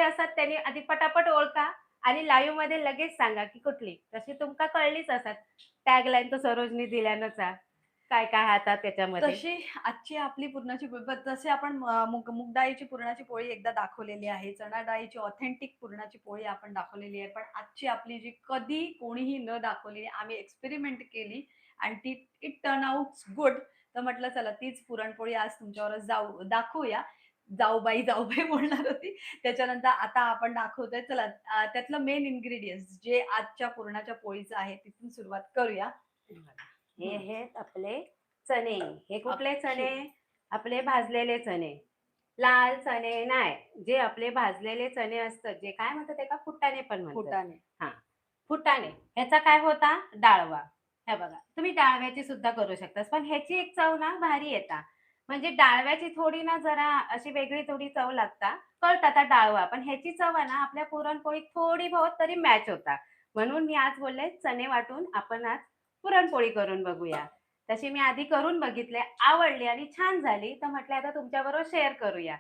असतात त्यांनी आधी पटापट ओळखा आणि लाईव्ह मध्ये लगेच सांगा की कुठली. तशी तुमका कळलीच असतात. टॅगलाईन तर सरोजनी दिल्यानच आहे. काय-काय हातात त्याच्यामध्ये. तशी आजची आपली पुरणाची पोळी तसे आपण मूग डाळीची पुरणाची पोळी एकदा दाखवलेली आहे. चणा डाळीची ऑथेंटिक पुरणाची पोळी आपण दाखवलेली आहे. पण आजची आपली जी कधी कोणीही न दाखवलेली आम्ही एक्सपेरिमेंट केली आणि ती इट टर्न आउट गुड. तर म्हटलं चला तीच पुरणपोळी आज तुमच्यावर दाखवूया. जाऊबाई बोलणार होती. त्याच्यानंतर आता आपण दाखवतोय. चला त्यातलं मेन इन्ग्रीडियंट्स जे आजच्या पुरणाच्या पोळीचं आहे तिथून सुरुवात करूया. हे आहेत आपले चणे. हे कुठले अख्खे चणे? आपले भाजलेले चणे. लाल चणे नाही. जे आपले भाजलेले चणे असतात, जे काय म्हणतात ते का फुटाणे पण म्हणतात. फुटाणे. हां, फुटाणे. ह्याचा काय होता? डाळवा. हे बघा, तुम्ही डाळव्याची सुद्धा करू शकता. पण ह्याची एक चव ना भारी येता. म्हणजे डाळव्याची थोडी ना जरा अशी वेगळी थोडी चव लागता. कळतं आता डाळवा. पण ह्याची चव आहे ना आपल्या पुरणपोळीत थोडी बहुत तरी मॅच होता. म्हणून मी आज बोलले चणे वाटून आपण आज पुरणपोळी करून बघूया. तशी मी आधी करून बघितले, आवडली आणि छान झाली. तर म्हटलं आता तुमच्याबरोबर शेअर करूया.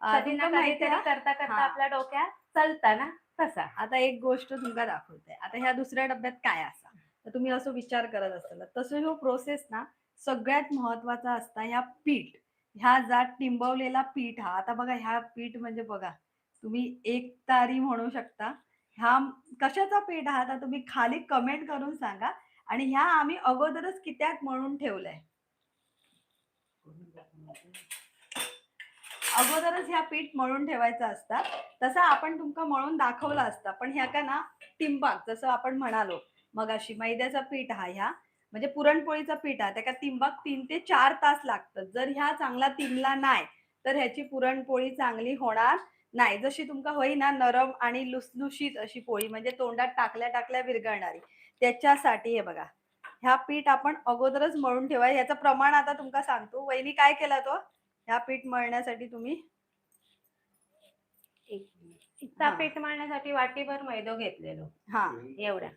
कधी ना तुमका माहिती कधीतरी आहे करता-करता हां. आपल्या डोक्यात चालतं ना तसा. आता एक गोष्ट तुमका दाखवते. आता ह्या दुसऱ्या डब्यात काय असा? तर तुम्ही असं विचार करत असाल. तसं ह्यो प्रोसेस ना सगळ्यात महत्त्वाचा असता ह्या पीठ. ह्या जा टिंबवलेला पीठ हा. आता बघा ह्या पीठ म्हणजे बघा, तुम्ही एक तारी म्हणू शकता. ह्या कशाचा पीठ हा? आता तुम्ही खाली कमेंट करून सांगा आणि ह्या आम्ही अगोदरच कित्याक मळून ठेवलंय. अगोदरच ह्या पीठ मळून ठेवायचं असतात. तसं आपण तुमका मळून दाखवला असता. पण ह्या का ना तिंबाक जसं आपण म्हणालो मगाशी मैद्याचा पीठ हा ह्या म्हणजे पुरणपोळीचा पीठ हा. त्याका तिंबाक 3 ते 4 तास लागतात. जर ह्या चांगला तिंबला नाही, तर ह्याची पुरणपोळी चांगली होणार नाही. जशी तुमका होईना नरम आणि लुसलुशीत अशी पोळी म्हणजे तोंडात टाकल्या-टाकल्या विरघळणारी. त्याच्यासाठी हे बघा. ह्या पीठ आपण अगोदरच मळून ठेवा. ह्याचं प्रमाण आता तुमका सांगतो. वहिनी काय केला तो? ह्या पीठ मळण्यासाठी तुम्ही एक इतका हां, पीठ मळण्यासाठी वाटीभर मैदा घेतलेलो. हां. एवढा.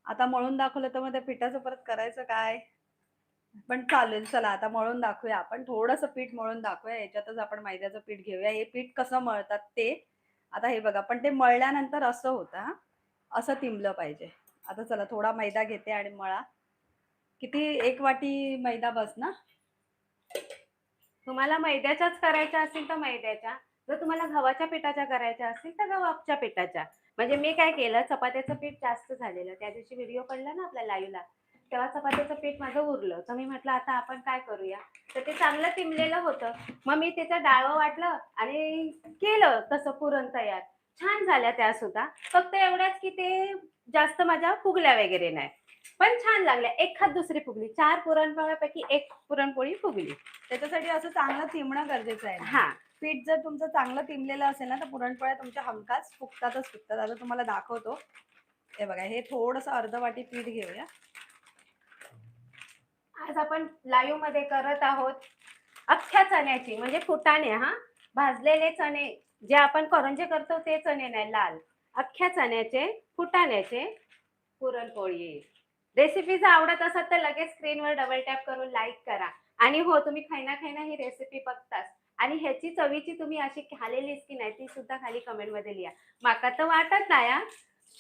आता मळून दाखवलं तर मग त्या पिठाचं परत करायचं काय? पण चालेल चला आता मळून दाखवूया आपण. थोडंसं पीठ मळून दाखवूया. याच्यातच आपण मैद्याचं पीठ घेऊया. हे पीठ कसं मळतात ते. आता हे बघा, पण ते मळल्यानंतर असं होतं हां. असं तिंबलं पाहिजे. आता चला थोडा मैदा घेते आणि मळा. किती 1 वाटी मैदा बस ना? तुम्हाला मैद्याच्याच करायच्या असतील तर मैद्याच्या. जर तुम्हाला गव्हाच्या पिठाच्या करायच्या असतील तर गव्हाच्या पिठाच्या. म्हणजे मी काय केलं चपात्याचं पीठ जास्त झालेलं. त्या दिवशी व्हिडिओ पडला ना आपल्या लाईव्हला. तेव्हा चपात्याचं पीठ माझं उरलं. तर मी म्हटलं आता आपण काय करूया? तर ते चांगलं तिंबलेलं होतं. मग मी त्याचं डाळं वाटलं आणि केलं तसं पुरण तयार. छान झाल्या त्या सुद्धा. फक्त एवढ्याच की ते जास्त माझ्या फुगल्या वगैरे नाही. पण छान लागल्या. एखाद दुसरी फुगली. 4 पुरणपोळ्यापैकी 1 पुरणपोळी फुगली. त्याच्यासाठी असं चांगलं तिंबणं गरजेचं आहे. हां. पीठ जर तुमचं चांगलं तिंबलेलं असेल ना, तर पुरणपोळ्या तुमच्या हमखास फुगतातच फुगतात. आता तुम्हाला दाखवतो. हे बघा, हे थोडंसं अर्ध वाटी पीठ घेऊया. आज आपण लाईव्ह मध्ये करत आहोत अख्ख्या चण्याची म्हणजे फुटाणे हा भाजलेले चणे जे आपण करंजे करतो ते चणे नाही लाल अख्ख्या चण्याचे फुटाण्याचे पुरणपोळी. रेसिपी जर आवडत असेल तर लगेच स्क्रीनवर डबल टॅप करून लाईक करा. आणि हो तुम्ही खैना खैना ही रेसिपी बघताच आणि ह्याची चवीची तुम्ही अशी खाल्लेलीच की नाही ती सुद्धा खाली कमेंट मध्ये लिहा. माका तर वाटत नाही हा.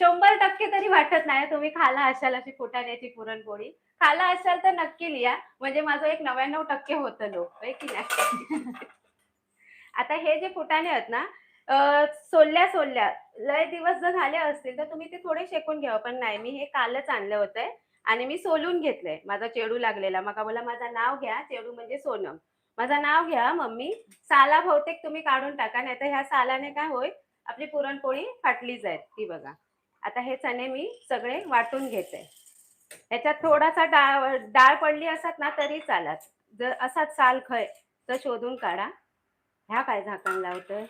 100% तरी वाटत नाही तुम्ही खाला असाल अशी फुटाण्याची पुरणपोळी. खाला असाल तर नक्की लिहा. म्हणजे माझं एक 99% होतं लोक होय की नाही. आता हे जे फुटाणे आहेत ना सोलल्या लय दिवस जर झाले असतील तर तुम्ही ते थोडे शेकून घ्यावं. पण नाही मी हे कालच आणलं होतं आणि मी सोलून घेतलंय. माझा चेडू लागलेला. मका बोलला माझं नाव घ्या. चेडू म्हणजे सोनम. माझं नाव घ्या मम्मी. साला बहुतेक तुम्ही काढून टाका. नाहीतर ह्या सालाने काय होईल आपली पुरणपोळी फाटली जाईल. ती बघा. आता हे चणे मी सगळे वाटून घेते. ह्याच्यात थोडासा डाळ पडली असत ना तरी चालत. जर असाच साल खय तर शोधून काढा. ह्या काय झाकण लावतोय.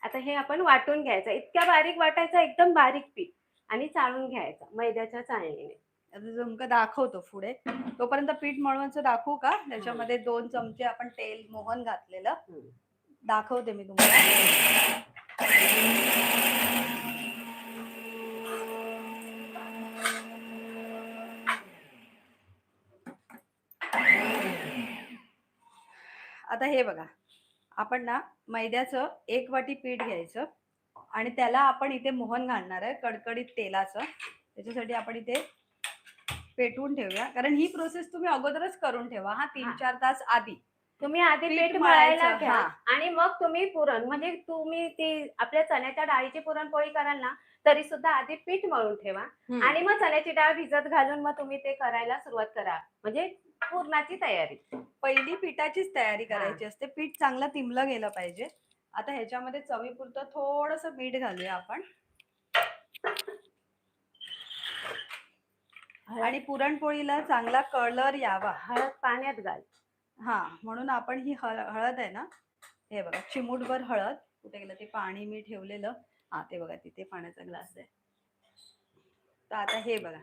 आता हे आपण वाटून घ्यायचं. इतक्या बारीक वाटायचं एकदम बारीक पीठ आणि चाळून घ्यायचं मैद्याच्या चाळणीने. आता तुमका दाखवतो पुढे. तोपर्यंत पीठ मळवायचं दाखवू का? त्याच्यामध्ये 2 चमचे आपण तेल मोहन घातलेलं. दाखवते मी तुम्हाला. आता हे बघा. आपण ना मैद्याचं 1 वाटी पीठ घ्यायचं आणि त्याला आपण इथे मोहन घालणार आहे कडकडीत तेलाचं. त्याच्यासाठी आपण इथे पेटवून ठेवूया, कारण ही प्रोसेस तुम्ही अगोदरच करून ठेवा हा 3-4 तास आधी. तुम्ही आधी पीठ पीठ मळायला मळायचं, घ्या हा. आणि मग तुम्ही पुरण म्हणजे तुम्ही ती आपल्या चण्याच्या डाळीची पुरणपोळी कराल ना तरी सुद्धा आधी पीठ मळून ठेवा आणि मग चण्याची डाळ भिजत घालून मग तुम्ही ते करायला सुरुवात करा, म्हणजे पुरणाची तयारी. पहिली पिठाचीच तयारी करायची असते. पीठ चांगलं तिंबलं गेलं पाहिजे. आता ह्याच्यामध्ये चवीपुरतं थोडंसं मीठ घालूया आपण आणि पुरणपोळीला चांगला कलर यावा. हळद पाण्यात घाल. हा, म्हणून आपण ही हळद आहे ना, हे बघा चिमूटभर हळद. कुठे गेलं ते पाणी मी ठेवलेलं? हा, ते बघा तिथे पाण्याचा ग्लास आहे. तर आता हे बघा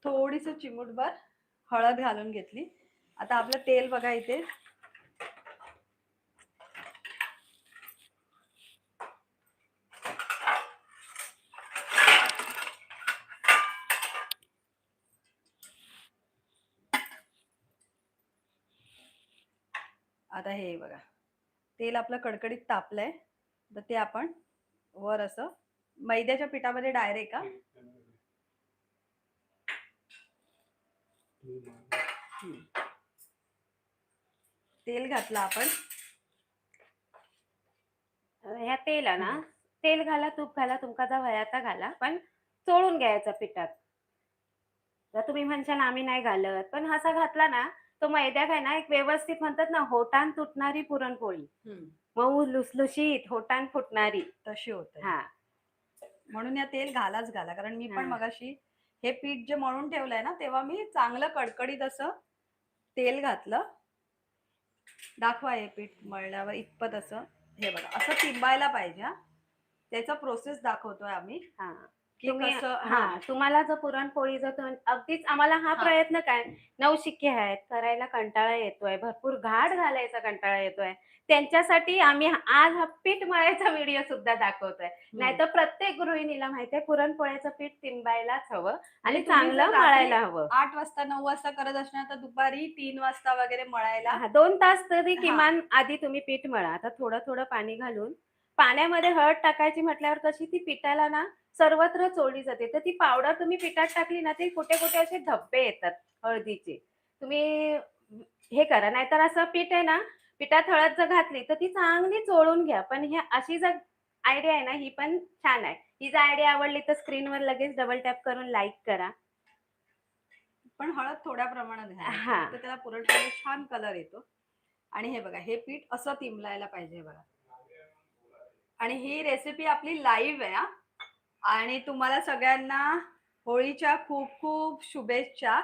थोडीस चिमूटभर हळद घालून घेतली. आता आपलं तेल बघा इथे आता हे बघा तेल आपलं कडकडीत तापलंय. तर ते आपण वर असं मैद्याच्या पिठामध्ये डायरेक्ट तेल घातलं आपण. ह्या तेल आहे ना, तेल घाला तूप घाला तुमका जा वयाचा घाला, पण चोळून घ्यायचा पिठात. जर तुम्ही म्हणशाल आम्ही नाही घालत, पण असा घातला ना तो मैदा काय ना एक व्यवस्थित म्हणतात ना होटान तुटणारी पुरणपोळी, मऊ लुसलुशीत होटान फुटणारी तशी होते. हा, म्हणून या तेल घालाच घाला, कारण मी पण हा. मगाशी हे पीठ जे मळून ठेवलंय ना तेव्हा मी चांगलं कडकडीत असं तेल घातलं. दाखवा हे पीठ मळल्यावर इतपत असं हे बघा असं तिंबायला पाहिजे. त्याचा प्रोसेस दाखवतोय आम्ही की तुम्ही कसं. हा, तुम्हाला जर पुरणपोळी जर अगदीच आम्हाला हा प्रयत्न काय नवशिके आहेत करायला कंटाळा येतोय, भरपूर घाट घालायचा कंटाळा येतोय, त्यांच्यासाठी आम्ही आज हा पीठ मळायचा व्हिडिओ सुद्धा दाखवतोय. नाहीतर प्रत्येक गृहिणीला माहितीये पुरणपोळ्याचं पीठ तिंबायलाच हवं आणि चांगलं मळायला हवं. 8 वाजता 9 वाजता करत असणार तर दुपारी 3 वाजता वगैरे मळायला 2 तास तरी किमान आधी तुम्ही पीठ मळा. आता थोडं थोडं पाणी घालून पाण्यामध्ये हळद टाकायची म्हटल्यावर कशी ती पिठाला ना सर्वत्र चोळली जाते, तर ती पावडर तुम्ही पिठात टाकली ना ती कुठे कुठे असे धब्बे येतात हळदीचे. तुम्ही हे करा, नाहीतर असं पीठ आहे ना पिठात हळद जर घातली तर ती चांगली चोळून घ्या. पण ही अशी जर आयडिया आहे ना ही पण छान आहे. ही जर आयडिया आवडली तर स्क्रीनवर लगेच डबल टॅप करून लाईक करा. पण हळद थोड्या प्रमाणात घ्या, तर त्याला पुरणपोळीला छान कलर येतो. आणि हे बघा हे पीठ असं तिंबलायला पाहिजे बघा. आणि ही रेसिपी आपली लाईव्ह आहे आणि तुम्हाला सगळ्यांना होळीच्या खूप खूप शुभेच्छा.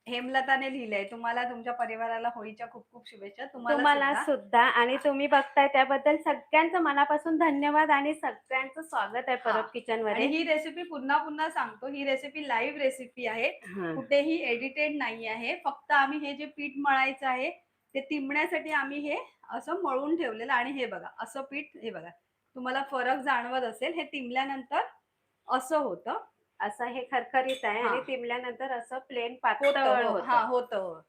हेमलताने लिहिलंय तुम्हाला तुमच्या परिवाराला होळीच्या खूप खूप शुभेच्छा. तुम्हाला सुद्धा. आणि तुम्ही बघताय त्याबद्दल सगळ्यांचं मनापासून धन्यवाद आणि सगळ्यांचं स्वागत आहे परब किचन मध्ये. ही रेसिपी पुन्हा पुन्हा सांगतो, ही रेसिपी लाईव्ह रेसिपी आहे, कुठेही एडिटेड नाही आहे. फक्त आम्ही हे जे पीठ मळायचं आहे ते तिंबण्यासाठी आम्ही हे असं मळून ठेवलेलं. आणि हे बघा असं पीठ, हे बघा तुम्हाला फरक जाणवत असेल, हे तिंबल्यानंतर असं होतं, असं हे खरखरीत आहे आणि तिंबल्यानंतर असं प्लेन पातळ होतं.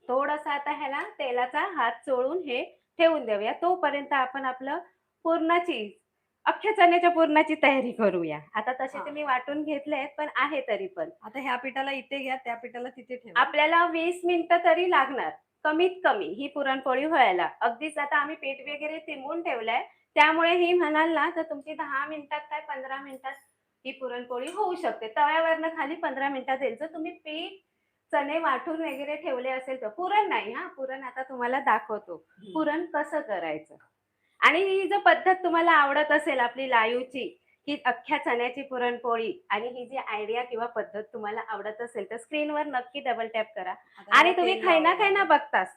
थोडंसं आता ह्याला तेलाचा हात चोळून हे ठेवून देऊया. तोपर्यंत आपण आपलं पुरणाची अख्ख्या चण्याच्या पुरणाची तयारी करूया. आता तसे ते मी वाटून घेतले पण आहे तरी पण आता ह्या पिठाला इथे घ्या, त्या पिठाला तिथे ठेवा. आपल्याला 20 मिनिटं तरी लागणार कमीत कमी ही पुरणपोळी व्हायला. अगदीच आता आम्ही पीठ वगैरे तिंबून ठेवलंय त्यामुळे ही म्हणाल ना तर तुमची 10 मिनिटात काय 15 मिनिटात ही पुरणपोळी होऊ शकते. तव्यावरनं खाली 15 मिनिटात येईल. जर तुम्ही पीठ चणे वाटून वगैरे ठेवले असेल तर. पुरण नाही हा, पुरण आता तुम्हाला दाखवतो पुरण कसं करायचं. आणि ही जर पद्धत तुम्हाला आवडत असेल आपली लाईव्हची की अख्ख्या चण्याची पुरणपोळी, आणि ही जी आयडिया किंवा पद्धत तुम्हाला आवडत असेल तर स्क्रीनवर नक्की डबल टॅप करा. आणि तुम्ही खायना बघतास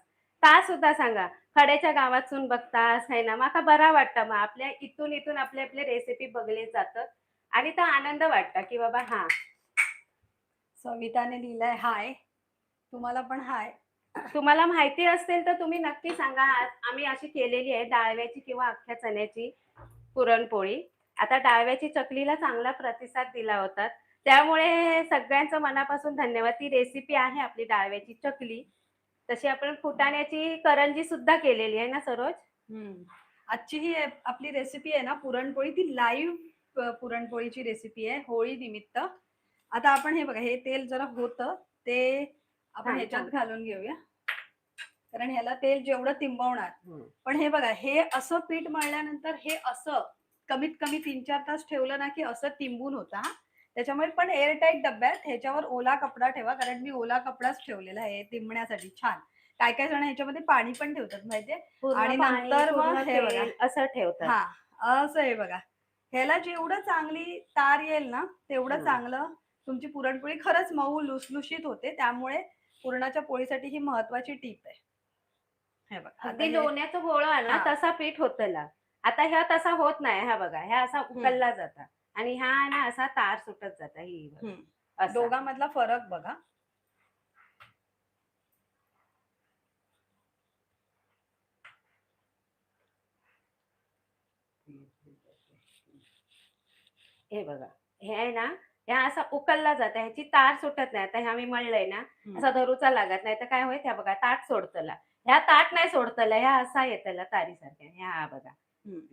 ता सुद्धा सांगा, खड्याच्या गावातून बघतास खायना माका बरा वाटतं. मग आपल्या इथून आपले आपले रेसिपी बघले जातात आणि तो आनंद वाटतं की बाबा हा. सविताने लिहिलंय हाय, तुम्हाला पण हाय. तुम्हाला माहिती असेल तर तुम्ही नक्की सांगा. आम्ही अशी केलेली आहे डाळव्याची किंवा अख्ख्या चण्याची पुरणपोळी. आता डाळव्याची चकलीला चांगला प्रतिसाद दिला होता त्यामुळे सगळ्यांचं मनापासून धन्यवाद. ती रेसिपी आहे आपली डाळव्याची चकली. तशी आपण फुटाण्याची करंजी सुद्धा केलेली आहे ना सरोज. आजची ही आपली रेसिपी आहे ना पुरणपोळी, ती लाईव्ह पुरणपोळीची रेसिपी आहे होळी निमित्त. आता आपण हे बघा, हे तेल जरा होतं ते आपण थांब, ह्याच्यात थांब. घालून घेऊया, कारण ह्याला तेल जेवढं तिंबवणार. पण हे बघा, हे असं पीठ मळल्यानंतर हे असं कमीत कमी 3-4 तास ठेवलं ना की असं तिंबून होतं हा. त्याच्यामुळे पण एअरटाईट डब्यात ह्याच्यावर ओला कपडा ठेवा, कारण मी ओला कपडाच ठेवलेला आहे तिंबण्यासाठी छान. काय काय जण ह्याच्यामध्ये पाणी पण ठेवतात माहितीये. पूर्ण आणि पाणी, नंतर मग पूर्ण हे बघा, तेल असं ठेवतात. हा असं हे बघा, ह्याला जेवढं चांगली तार येईल ना तेवढं चांगलं तुमची पुरणपोळी खरंच मऊ लुसलुशीत होते. त्यामुळे पुरणाच्या पोळीसाठी ही महत्वाची टीप आहे. हे बघा, आता अगदी हे लोण्याचं गोळा ना तसा पीठ होतला. आता ह्या तसा होत नाही. हा बघा, ह्या असा उकलला जाता आणि ह्या ना असा तार सुटत जाता. ही बघा, असा. दोघांमधला फरक बघा. हे बघा, हे आहे ना, ह्या असा उकलला जाता, ह्याची तार सुटत नाही. आता ह्या मी मळलंय ना, असा धरूचा लागत नाही. तर काय होईल, ह्या बघा ताट सोडतला. ह्या ताट नाही सोडतला, ह्या असा येतला तारीसारख्या. ह्या बघा,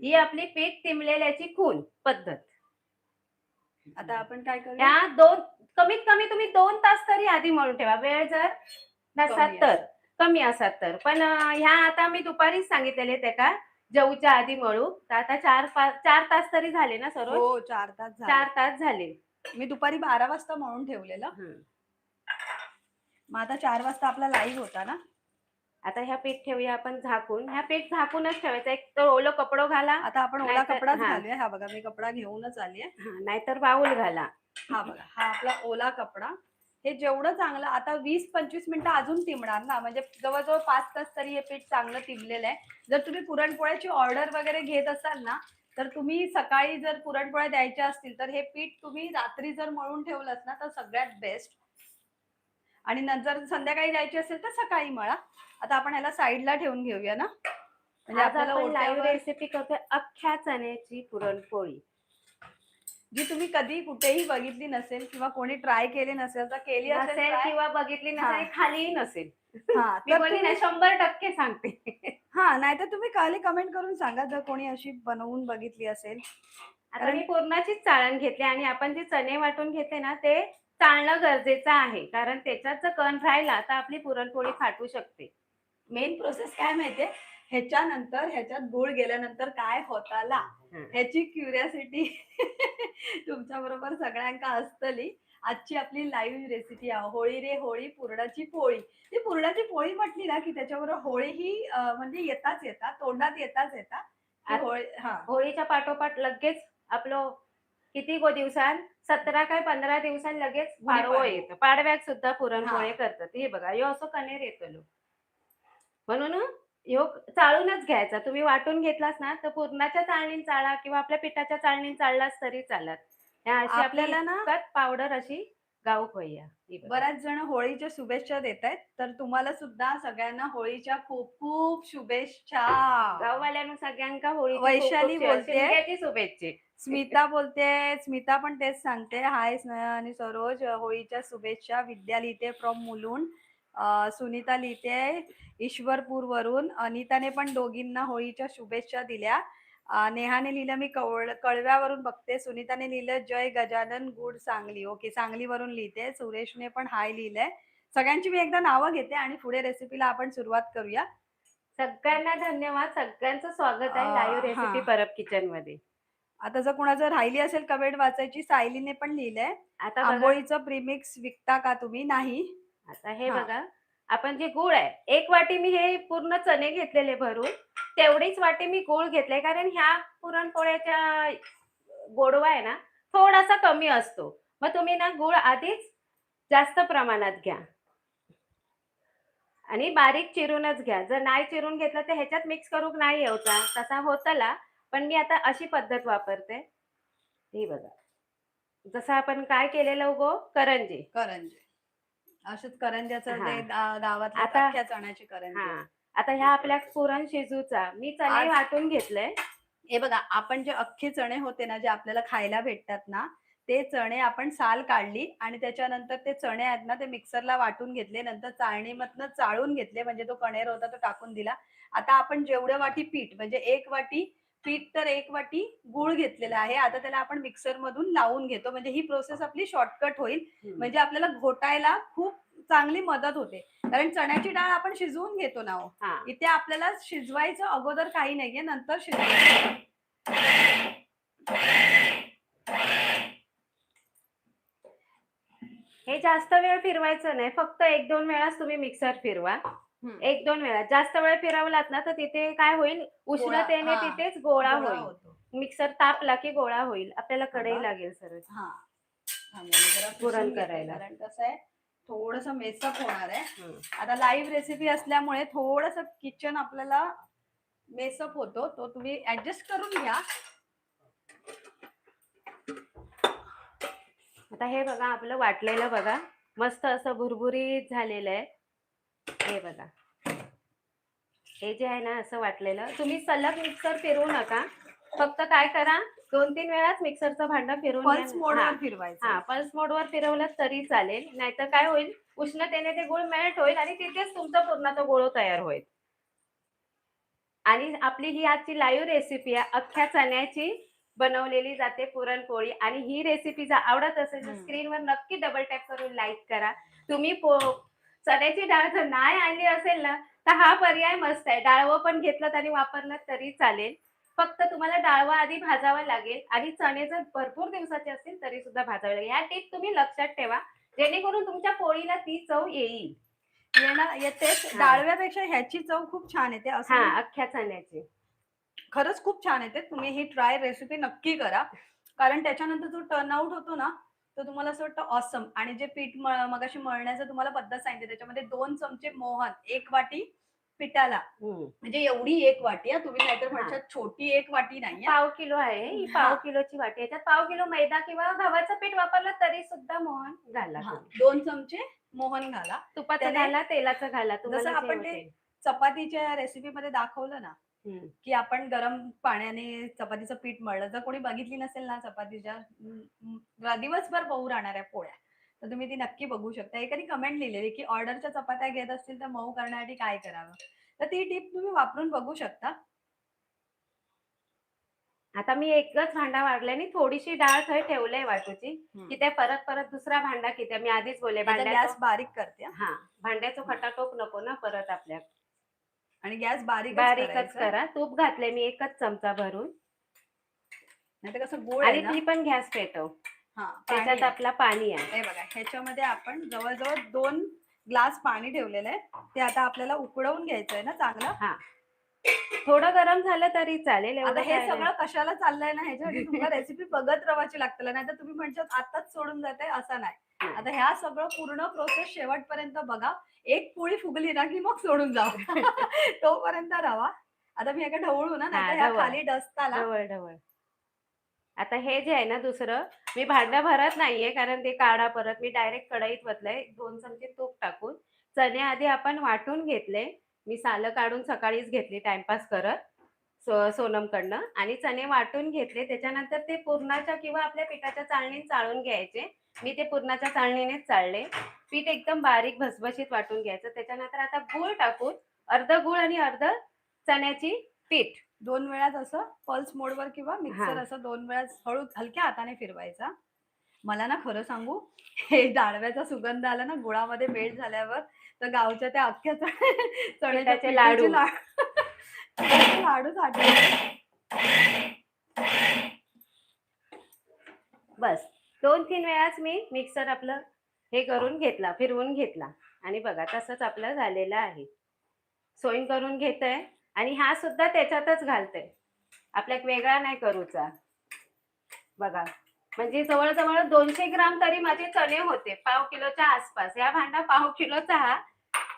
ही आपली पीठ तिंबलेल्याची खून पद्धत. आता आपण काय करू, ह्या दोन, कमीत कमी तुम्ही 2 तास तरी आधी मळून ठेवा. वेळ जर नसाल तर, कमी असाल तर. पण ह्या आता मी दुपारीच सांगितलेले ते का जेवूच्या आधी मळू. तर आता 4 तास तरी झाले ना सरोज. हो, 4 तास झाले. 4 तास झाले. मी दुपारी 12 वाजता मळून ठेवलेलं. मग आता 4 वाजता आपला लाईव्ह होता ना. आता ह्या पीठ ठेवूया आपण झाकून. ह्या पीठ झाकूनच ठेवायचं. एक तर ओलं कपडो घाला. आता आपण ओला कपडाच घालूया. हा बघा, मी कपडा घेऊनच आली आहे. नाहीतर बाऊल घाला. हा बघा, हा आपला ओला कपडा. हे जेवढं चांगलं आता 20-25 मिनिटं अजून तिंबणार ना, म्हणजे जवळजवळ 5 तास तरी हे पीठ चांगलं तिंबलेलं आहे. जर तुम्ही पुरणपोळ्याची ऑर्डर वगैरे घेत असाल ना, तर तुम्ही सकाळी जर पुरणपोळ्या द्यायच्या असतील तर हे पीठ तुम्ही रात्री जर मळून ठेवलंत ना तर सगळ्यात बेस्ट. आणि नंतर संध्याकाळी द्यायची असेल तर सकाळी मळा. आता आपण ह्याला साईडला ठेवून घेऊया ना, म्हणजे आज आपल्याला आपण लाईव्ह ओट्यावर रेसिपी करतोय अख्ख्या चण्याची पुरणपोळी, जी तुम्ही कधी कुठेही बघितली नसेल किंवा कोणी ट्राय केली नसेल. तर केली असेल नसेल किंवा बघितली नसेल, खालीही नसेल. मी कोणी नाही, 100% सांगते. नाहीतर तुम्ही खाली कमेंट करून सांगा जर कोणी अशी बनवून बघितली असेल. आता मी पुरणाचीच चाळण घेतली आणि आपण जे चणे वाटून घेते ना ते चाळणं गरजेचं आहे, कारण त्याच्यात जर कण राहिला तर आपली पुरणपोळी फाटू शकते. मेन प्रोसेस काय माहितीये, ह्याच्यानंतर ह्याच्यात गुळ गेल्यानंतर काय होताला ह्याची क्युरियोसिटी तुमच्या बरोबर सगळ्यांका असतली. आजची आपली लाईव्ह रेसिपी आहे होळी रे होळी पुरणाची पोळी. ती पुरणाची पोळी म्हटली ना की त्याच्याबरोबर होळी ही म्हणजे येताच येतात तोंडात येताच येतात. होळीच्या पाठोपाठ लगेच आपलं किती दिवसांत 17 काय 15 दिवसांनी लगेच पाडवं येतं. पाडव्यात सुद्धा पुरणपोळी करतात. हे बघा, ह्यो असं कणेर येतलो. म्हणून ह्यो चाळूनच घ्यायचा. तुम्ही वाटून घेतलास ना तर पुरणाच्या चाळणीन चाळा किंवा आपल्या पिठाच्या चाळणीन चाळलास तरी चालत. ह्या अशी आपल्याला ना पावडर अशी गाऊक होईया. बऱ्याच जण होळीच्या शुभेच्छा देत आहेत, तर तुम्हाला सुद्धा सगळ्यांना होळीच्या खूप खूप शुभेच्छा. गाववाल्यांना सगळ्यांका होळी वैशाली बोलते, शुभेच्छा. स्मिता बोलते, स्मिता पण तेच सांगते. हाय स्नेहा आणि सरोज, होळीच्या शुभेच्छा. विद्या लिहिते फ्रॉम मुलुंड. सुनीता लिहिते ईश्वरपूर वरून. अनिताने पण दोघींना होळीच्या शुभेच्छा दिल्या. नेहाने लिहिलं मी कळव्यावरून बघते. सुनीताने लिहिलं जय गजानन गुड सांगली. ओके, सांगलीवरून लिहिते. सुरेशने पण हाय लिहिलंय. सगळ्यांची मी एकदा नावं घेते आणि पुढे रेसिपीला आपण सुरुवात करूया. सगळ्यांना धन्यवाद. सगळ्यांचं स्वागत आहे लाईव्ह रेसिपी परब किचन मध्ये. आता जर कोणाचं राहिली असेल कमेंट वाचायची, सायलीने पण लिहिलंय आता आंबोळीचं प्रीमिक्स विकता का तुम्ही. नाही. आता हे बघा, आपण जे गुळ आहे 1 वाटी मी हे पूर्ण चणे घेतलेले भरून, तेवढीच वाटी मी गुळ घेतले, कारण ह्या पुरणपोळ्याच्या गोडवा आहे ना थोडासा कमी असतो. मग तुम्ही ना गुळ आधीच जास्त प्रमाणात घ्या आणि बारीक चिरूनच घ्या. जर नाही चिरून घेतलं तर ह्याच्यात मिक्स करूक नाही येऊचा, तसा होतला. पण मी आता अशी पद्धत वापरते. ही बघा, जसं आपण काय केलेलं गो करंजी अशाच करंज्याचं ते गावातल्या अख्ख्या चण्याची करंजी. आता ह्या आपल्या पुरण शिजूचा मी चणे वाटून घेतलंय. हे बघा, आपण जे अख्खे चणे होते ना जे आपल्याला खायला भेटतात ना, ते चणे आपण साल काढली आणि त्याच्यानंतर ते चणे आहेत ना ते मिक्सरला वाटून घेतले, नंतर चाळणीमधनं चाळून घेतले, म्हणजे तो कणेर होता तो टाकून दिला. आता आपण जेवढं वाटी पीठ, म्हणजे 1 वाटी पीठ तर 1 वाटी गूळ घेतलेला आहे. आता त्याला आपण मिक्सर मधून लावून घेतो, म्हणजे ही प्रोसेस आपली शॉर्टकट होईल. म्हणजे आपल्याला घोटायला खूप चांगली मदत होते, कारण चण्याची डाळ आपण शिजवून घेतो ना हो. हा इथे आपल्याला शिजवायचं अगोदर काही नाहीये, नंतर शिजवायचं. हे जास्त वेळ फिरवायचं नाही, फक्त 1-2 वेळाच तुम्ही मिक्सर फिरवा. 1-2 वेळा जास्त वेळ फिरवलात ना तर तिथे काय होईल, उष्णतेने हा, तिथेच गोळा गोळा होईल. होतो. मिक्सर तापला की गोळा होईल, आपल्याला कढई थांबा. लागेल सरळ हा थांबा, मी जरा पुरण पुसून घेते, करायला. कारण कसं आहे थोडस मेसअप होणार आहे. हम्म. आता लाईव्ह रेसिपी असल्यामुळे थोडस किचन आपल्याला मेसअप होतो, तो तुम्ही ऍडजस्ट करून घ्या. आता हे बघा, आपलं वाटलेलं बघा मस्त असं भुरभुरीत झालेलं आहे. हे बघा, हे जे आहे ना असं वाटलेलं, तुम्ही सलग मिक्सर फिरवू नका, फक्त काय करा 2-3 वेळाच मिक्सरचं भांडं फिरवून घ्या. पल्स मोडवर फिरवायचं. हा पल्स मोडवर फिरवलं तरी चालेल, नाहीतर काय होईल, उष्णतेने ते गुळ मेल्ट होईल आणि तिथेच तुमचा पूर्णाचा गोळा तयार होईल. आणि आपली ही आजची लाईव्ह रेसिपी आहे अख्ख्या चण्याची बनवलेली जाते पुरणपोळी. आणि ही रेसिपी जर आवडत असेल तर स्क्रीनवर नक्की डबल टॅप करून लाईक करा. तुम्ही चण्याची डाळ जर नाही आणली असेल ना तर हा पर्याय मस्त आहे, डाळवं पण घेतलं आणि वापरलं तरी चालेल. फक्त तुम्हाला डाळवा आधी भाजावा लागेल आणि चणे जर भरपूर दिवसाचे असतील तरी सुद्धा भाजावे लागेल. या टिप तुम्ही लक्षात ठेवा, जेणेकरून तुमच्या पोळीला ती चव येईल. येतेच. डाळव्यापेक्षा ह्याची चव खूप छान येते हा असं. अख्ख्या चण्याची खरंच खूप छान येते. तुम्ही ही ट्राय रेसिपी नक्की करा, कारण त्याच्यानंतर जो टर्नआउट होतो ना तो तुम्हाला असं वाटतं ऑसम. आणि जे पीठ मगाशी मळण्याचं तुम्हाला पद्धत सांगितली, त्याच्यामध्ये 2 चमचे मोहन, 1 वाटी पिठाला, म्हणजे एवढी 1 वाटी हा, तुम्ही नाहीतर म्हणशात छोटी 1 वाटी नाही. पाव किलो आहे ही, पाव किलोची वाटी. याच्यात पाव किलो मैदा किंवा गव्हाचं पीठ वापरलं तरी सुद्धा मोहन घाला. 2 चमचे मोहन घाला. तुपाचं घाला, तेलाचं घाला, जसं तुम्हाला जे आपण ते वाटेल. चपातीच्या रेसिपी मध्ये दाखवलं ना की आपण गरम पाण्याने चपातीचं पीठ मळलं. जर कोणी बघितली नसेल ना चपातीच्या दिवसभर मऊ राहणाऱ्या पोळ्या, तर तुम्ही ती नक्की बघू शकता. एखादी कमेंट लिहिलेली की ऑर्डरच्या चपात्या घेत असतील तर मऊ करण्यासाठी काय करावं, तर ती टिप तुम्ही वापरून बघू शकता. आता मी एकच भांडा वाढल्याने थोडीशी डाळ थंय ठेवलंय वाटूची, की ते परत परत दुसरा भांडा किती, मी आधीच बोलले गॅस बारीक करते हा, भांड्याचं खटाटोप नको ना परत आपल्या. आणि गॅस बारीकच करा. तूप घातले मी 1 चमचा भरून. नाही तर कसं गोळ आणि ती पण गॅस पेटव. त्याच्यात आपला पाणी आहे. हे बघा, ह्याच्यामध्ये आपण जवळजवळ 2 ग्लास पाणी ठेवलेलं आहे. ते आता आपल्याला उकळवून घ्यायचं आहे ना चांगलं. हा, थोडं गरम झालं तरी चालेल. आता हे सगळं कशाला चाललंय ना, ह्याच्यासाठी तुम्हाला रेसिपी बघत राहायची लागते, नाही तर तुम्ही म्हणशात आताच सोडून जाते असं नाही. आता ह्या सगळं पूर्ण प्रोसेस शेवटपर्यंत बघा. एक पोळी फुगली ना की मग सोडून जावा तोपर्यंत राहा. आता मी एका ढवळू ना, नाही ह्या खाली डसताला ढवळ. आता हे जे आहे ना दुसरं, मी भांडा भरत नाहीये कारण ते काढा परत. मी डायरेक्ट कढईत वतलंय 2 चमचे तूप टाकून. चणे आधी आपण वाटून घेतले, मी सालं काढून सकाळीच घेतली टाइमपास करत सोनमकडनं. आणि चणे वाटून घेतले, त्याच्यानंतर ते पुरणाच्या किंवा आपल्या पिठाच्या चाळणीने चाळून घ्यायचे. मी ते पुरणाच्या चाळणीनेच चाळले. पीठ एकदम बारीक भसभशीत वाटून घ्यायचं. त्याच्यानंतर आता गूळ टाकून, अर्ध गूळ आणि अर्ध चण्याची पीठ 2 वेळा असं पल्स मोडवर किंवा मिक्सर असं 2 वेळा हळू हलक्या हाताने फिरवायचा. मला ना खरं सांगू, हे डाळव्याचा सुगंध आला ना गुळामध्ये मेल्ट झाल्यावर, तर गावच्या त्या अख्ख्या चण्याचे लाडू लाडूच आठवले. बस 2-3 वेळाच मी मिक्सर आपलं हे करून घेतला, फिरवून घेतला. आणि बघा तसंच आपलं झालेलं आहे. सोईन करून घेतय आणि हा सुद्धा त्याच्यातच घालते, आपल्या वेगळा नाही करूचा. बघा, म्हणजे जवळजवळ 200 ग्राम तरी माझे चणे होते, पाव किलोच्या आसपास. या भांडा पाव किलोचा हा.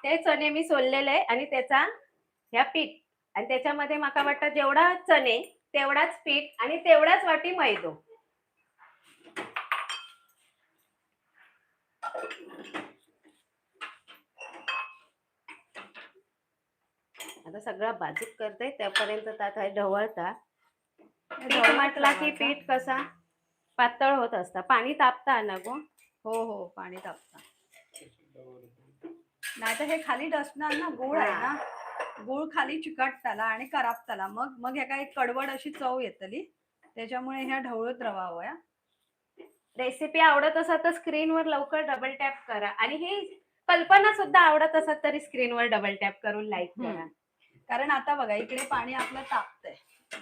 ते चणे मी सोललेले आहे आणि त्याचा ह्या पीठ, आणि त्याच्यामध्ये माका वाटतं जेवढा चणे तेवढाच पीठ आणि तेवढाच वाटी मैदो. आता सगळा बाजूक करते, त्यापर्यंत आता ढवळता. पीठ म्हटला की पीठ कसा पातळ होत असतं. पाणी तापता ना गो. हो हो, पाणी तापतं. नाही तर हे खाली डसणार ना, गुळ आहे ना, गुळ खाली चिकटताला आणि करापताला, मग मग ह्या काय कडवड अशी चव येतली. त्याच्यामुळे ह्या ढवळत रवावया. रेसिपी आवडत असेल तर स्क्रीनवर लवकर डबल टॅप करा आणि ही कल्पना सुद्धा आवडत असेल तरी स्क्रीनवर डबल टॅप करून लाईक करा. कारण आता बघा इकडे पाणी आपलं तापतंय.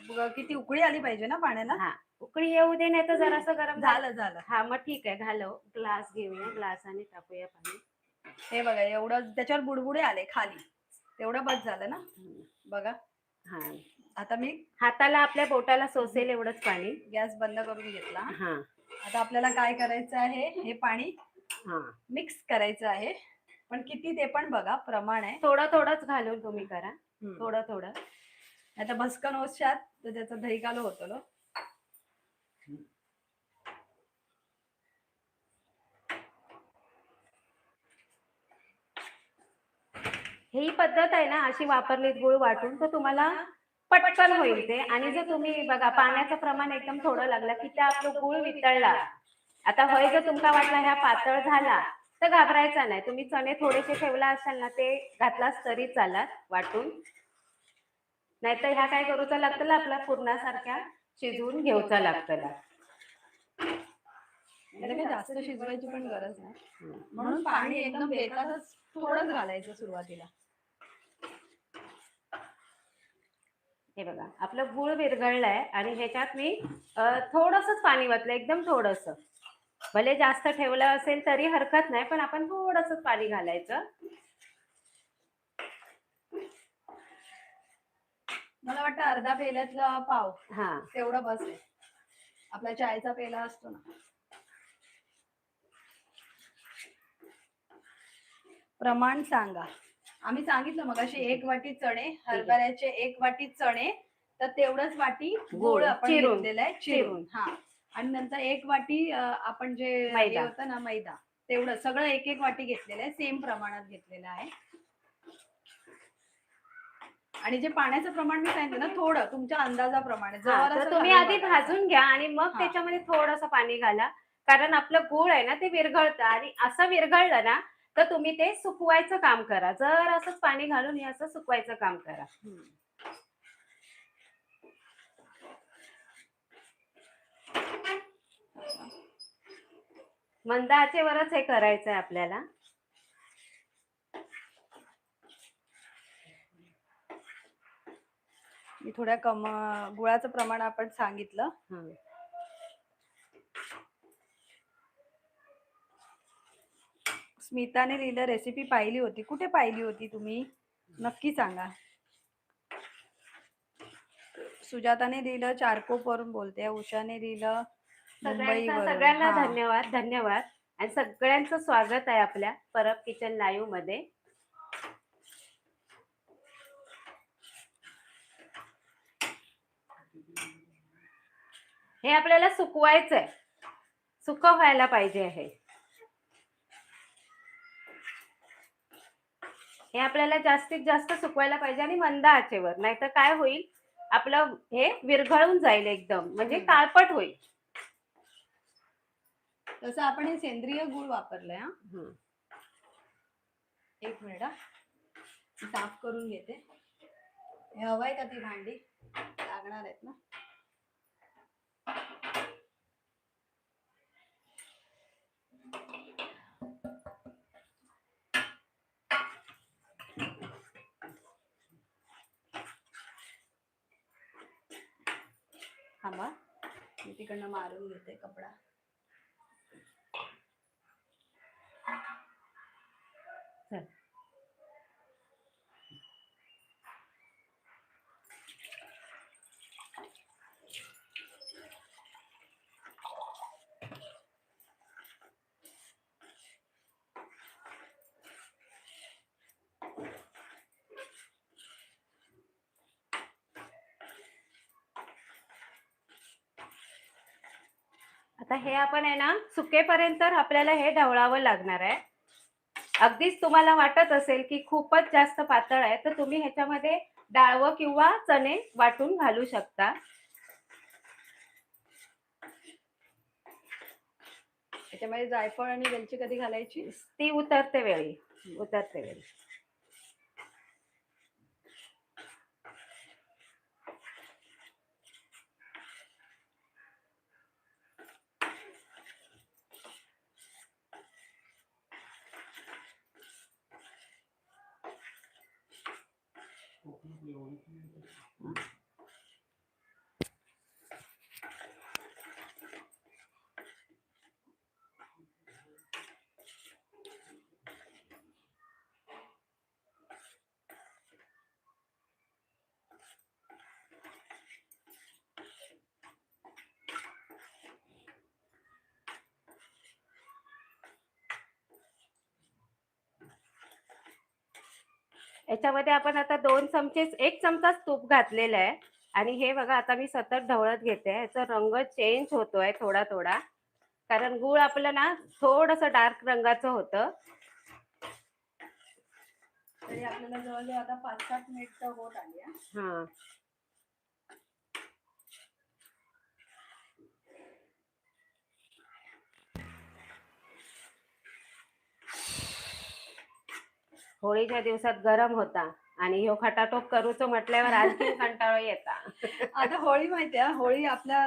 बघा किती उकळी आली पाहिजे ना पाण्याला. हा, उकळी येऊ दे, नाही तर जरासं गरम झालं झालं. हा, मग ठीक आहे, घालव. ग्लास घेऊया, ग्लासाने तापूया पाणी. हे बघा एवढं त्याच्यावर बुडबुडे आले खाली, तेवढं बस झालं ना. बघा हा, आता मी हाताला आपल्या बोटाला सोसेल एवढंच पाणी. गॅस बंद करून घेतला. हा, आता आपल्याला काय करायचं आहे, हे पाणी हा, मिक्स करायचं आहे. पण किती ते पण बघा, प्रमाण आहे. थोडं थोडंच घालून तुम्ही करा, थोडं थोडं. आता भस्कन ओशात तर त्याचा दही कालो होतो लो. ही पद्धत आहे ना अशी वापरलीत गुळ वाटून तर तुम्हाला पटकन होईल ते. आणि जर तुम्ही बघा पाण्याचं प्रमाण एकदम थोडं लागलं की ते आपलं गुळ वितळला. आता होय जर तुमका वाटला ह्या पातळ झाला तर घाबरायचा नाही. तुम्ही चणे थोडेसे ठेवला असाल ना, ते घातलास तरी चालत वाटून. नाहीतर ह्या काय करूचा लागतं, आपला पूर्णासारख्या शिजवून घेऊचा लागतं. काही जास्त शिजवायची पण गरज नाही, म्हणून पाणी एकदम बेतातच थोडंच घालायचं सुरुवातीला. हे बघा आपलं गुळ विरघळलाय आणि ह्याच्यात मी थोडंसंच पाणी वतलं, एकदम थोडंसं. भले जास्त ठेवलं असेल तरी हरकत नाही, पण आपण थोडंसंच पाणी घालायचं. मला वाटतं अर्धा पेल्यातला पाव हा, तेवढं बस आहे. आपला चायचा पेला असतो ना. प्रमाण सांगा. आम्ही सांगितलं मग अशी 1 वाटी चणे, हरभऱ्याचे 1 वाटी चणे, तर तेवढंच वाटी गुळ आपण घेतलेला आहे चिरून. हा, आणि नंतर 1 वाटी आपण जे हे होतं ना मैदा, तेवढं सगळं 1-1 वाटी घेतलेलं आहे, सेम प्रमाणात घेतलेलं आहे. आणि जे पाण्याचं प्रमाण मी सांगितलं ना, थोडं तुमच्या अंदाजाप्रमाणे. तर तुम्ही आधी भाजून घ्या आणि मग त्याच्यामध्ये थोडंसं पाणी घाला. कारण आपलं गुळ आहे ना ते विरघळतं, आणि असं विरघळलं ना तर तुम्ही ते सुकवायचं काम करा. जर असंच पाणी घालून हे असं सुकवायचं काम करा. मंद आचेवरच हे करायचंय आपल्याला. मी थोड्या गुळाचं प्रमाण आपण सांगितलं. स्मिताने लिहिलं रेसिपी पाहिली होती. कुठे पाहिली होती तुम्ही, नक्की सांगा. सुजाताने लिहिलं चारकोप वरून बोलते. उषाने लिहिलं मुंबईवरून. सगळ्यांना धन्यवाद धन्यवाद. आणि सगळ्यांचं स्वागत आहे आपल्या परब किचन लाईव्ह मध्ये. हे आपल्याला सुकवायचंय, सुक व्हायला पाहिजे. हे आपल्याला जास्तीत जास्त सुकवायला पाहिजे आणि मंद आचेवर, नाहीतर काय होईल, आपलं हे विरघळून जाईल एकदम, म्हणजे काळपट होईल. तसं आपण हे सेंद्रिय गुळ वापरलंय. एक मिनिट साफ करून घेते. हे हवंय का ती भांडी लागणार आहेत ना. थांबा, मी तिकडनं मारून घेते कपडा. आता हे आपण आहे ना सुकेपर्यंत आपल्याला हे ढवळावं लागणार आहे. अगदीच तुम्हाला वाटत असेल की खूपच जास्त पातळ आहे तर तुम्ही ह्याच्यामध्ये डाळवं किंवा चणे वाटून घालू शकता. त्याच्यामध्ये जायफळ आणि वेलची कधी घालायची? ती उतरते वेळी. याच्यामध्ये आपण आता 1 चमचाच तूप घातलेलं आहे आणि हे बघा आता मी सतत ढवळत घेते. याचा रंग चेंज होतोय थोडा थोडा, कारण गूळ आपलं ना थोडस डार्क रंगाचं होतं. तरी आपल्याला जवळजवळ आता 5-7 मिनिट होत आली. हा, होळीच्या दिवसात गरम होता आणि ह्यो खटाटोप करूचो म्हटल्यावर आणखी कंटाळो येता. आता होळी माहितीये, होळी आपल्या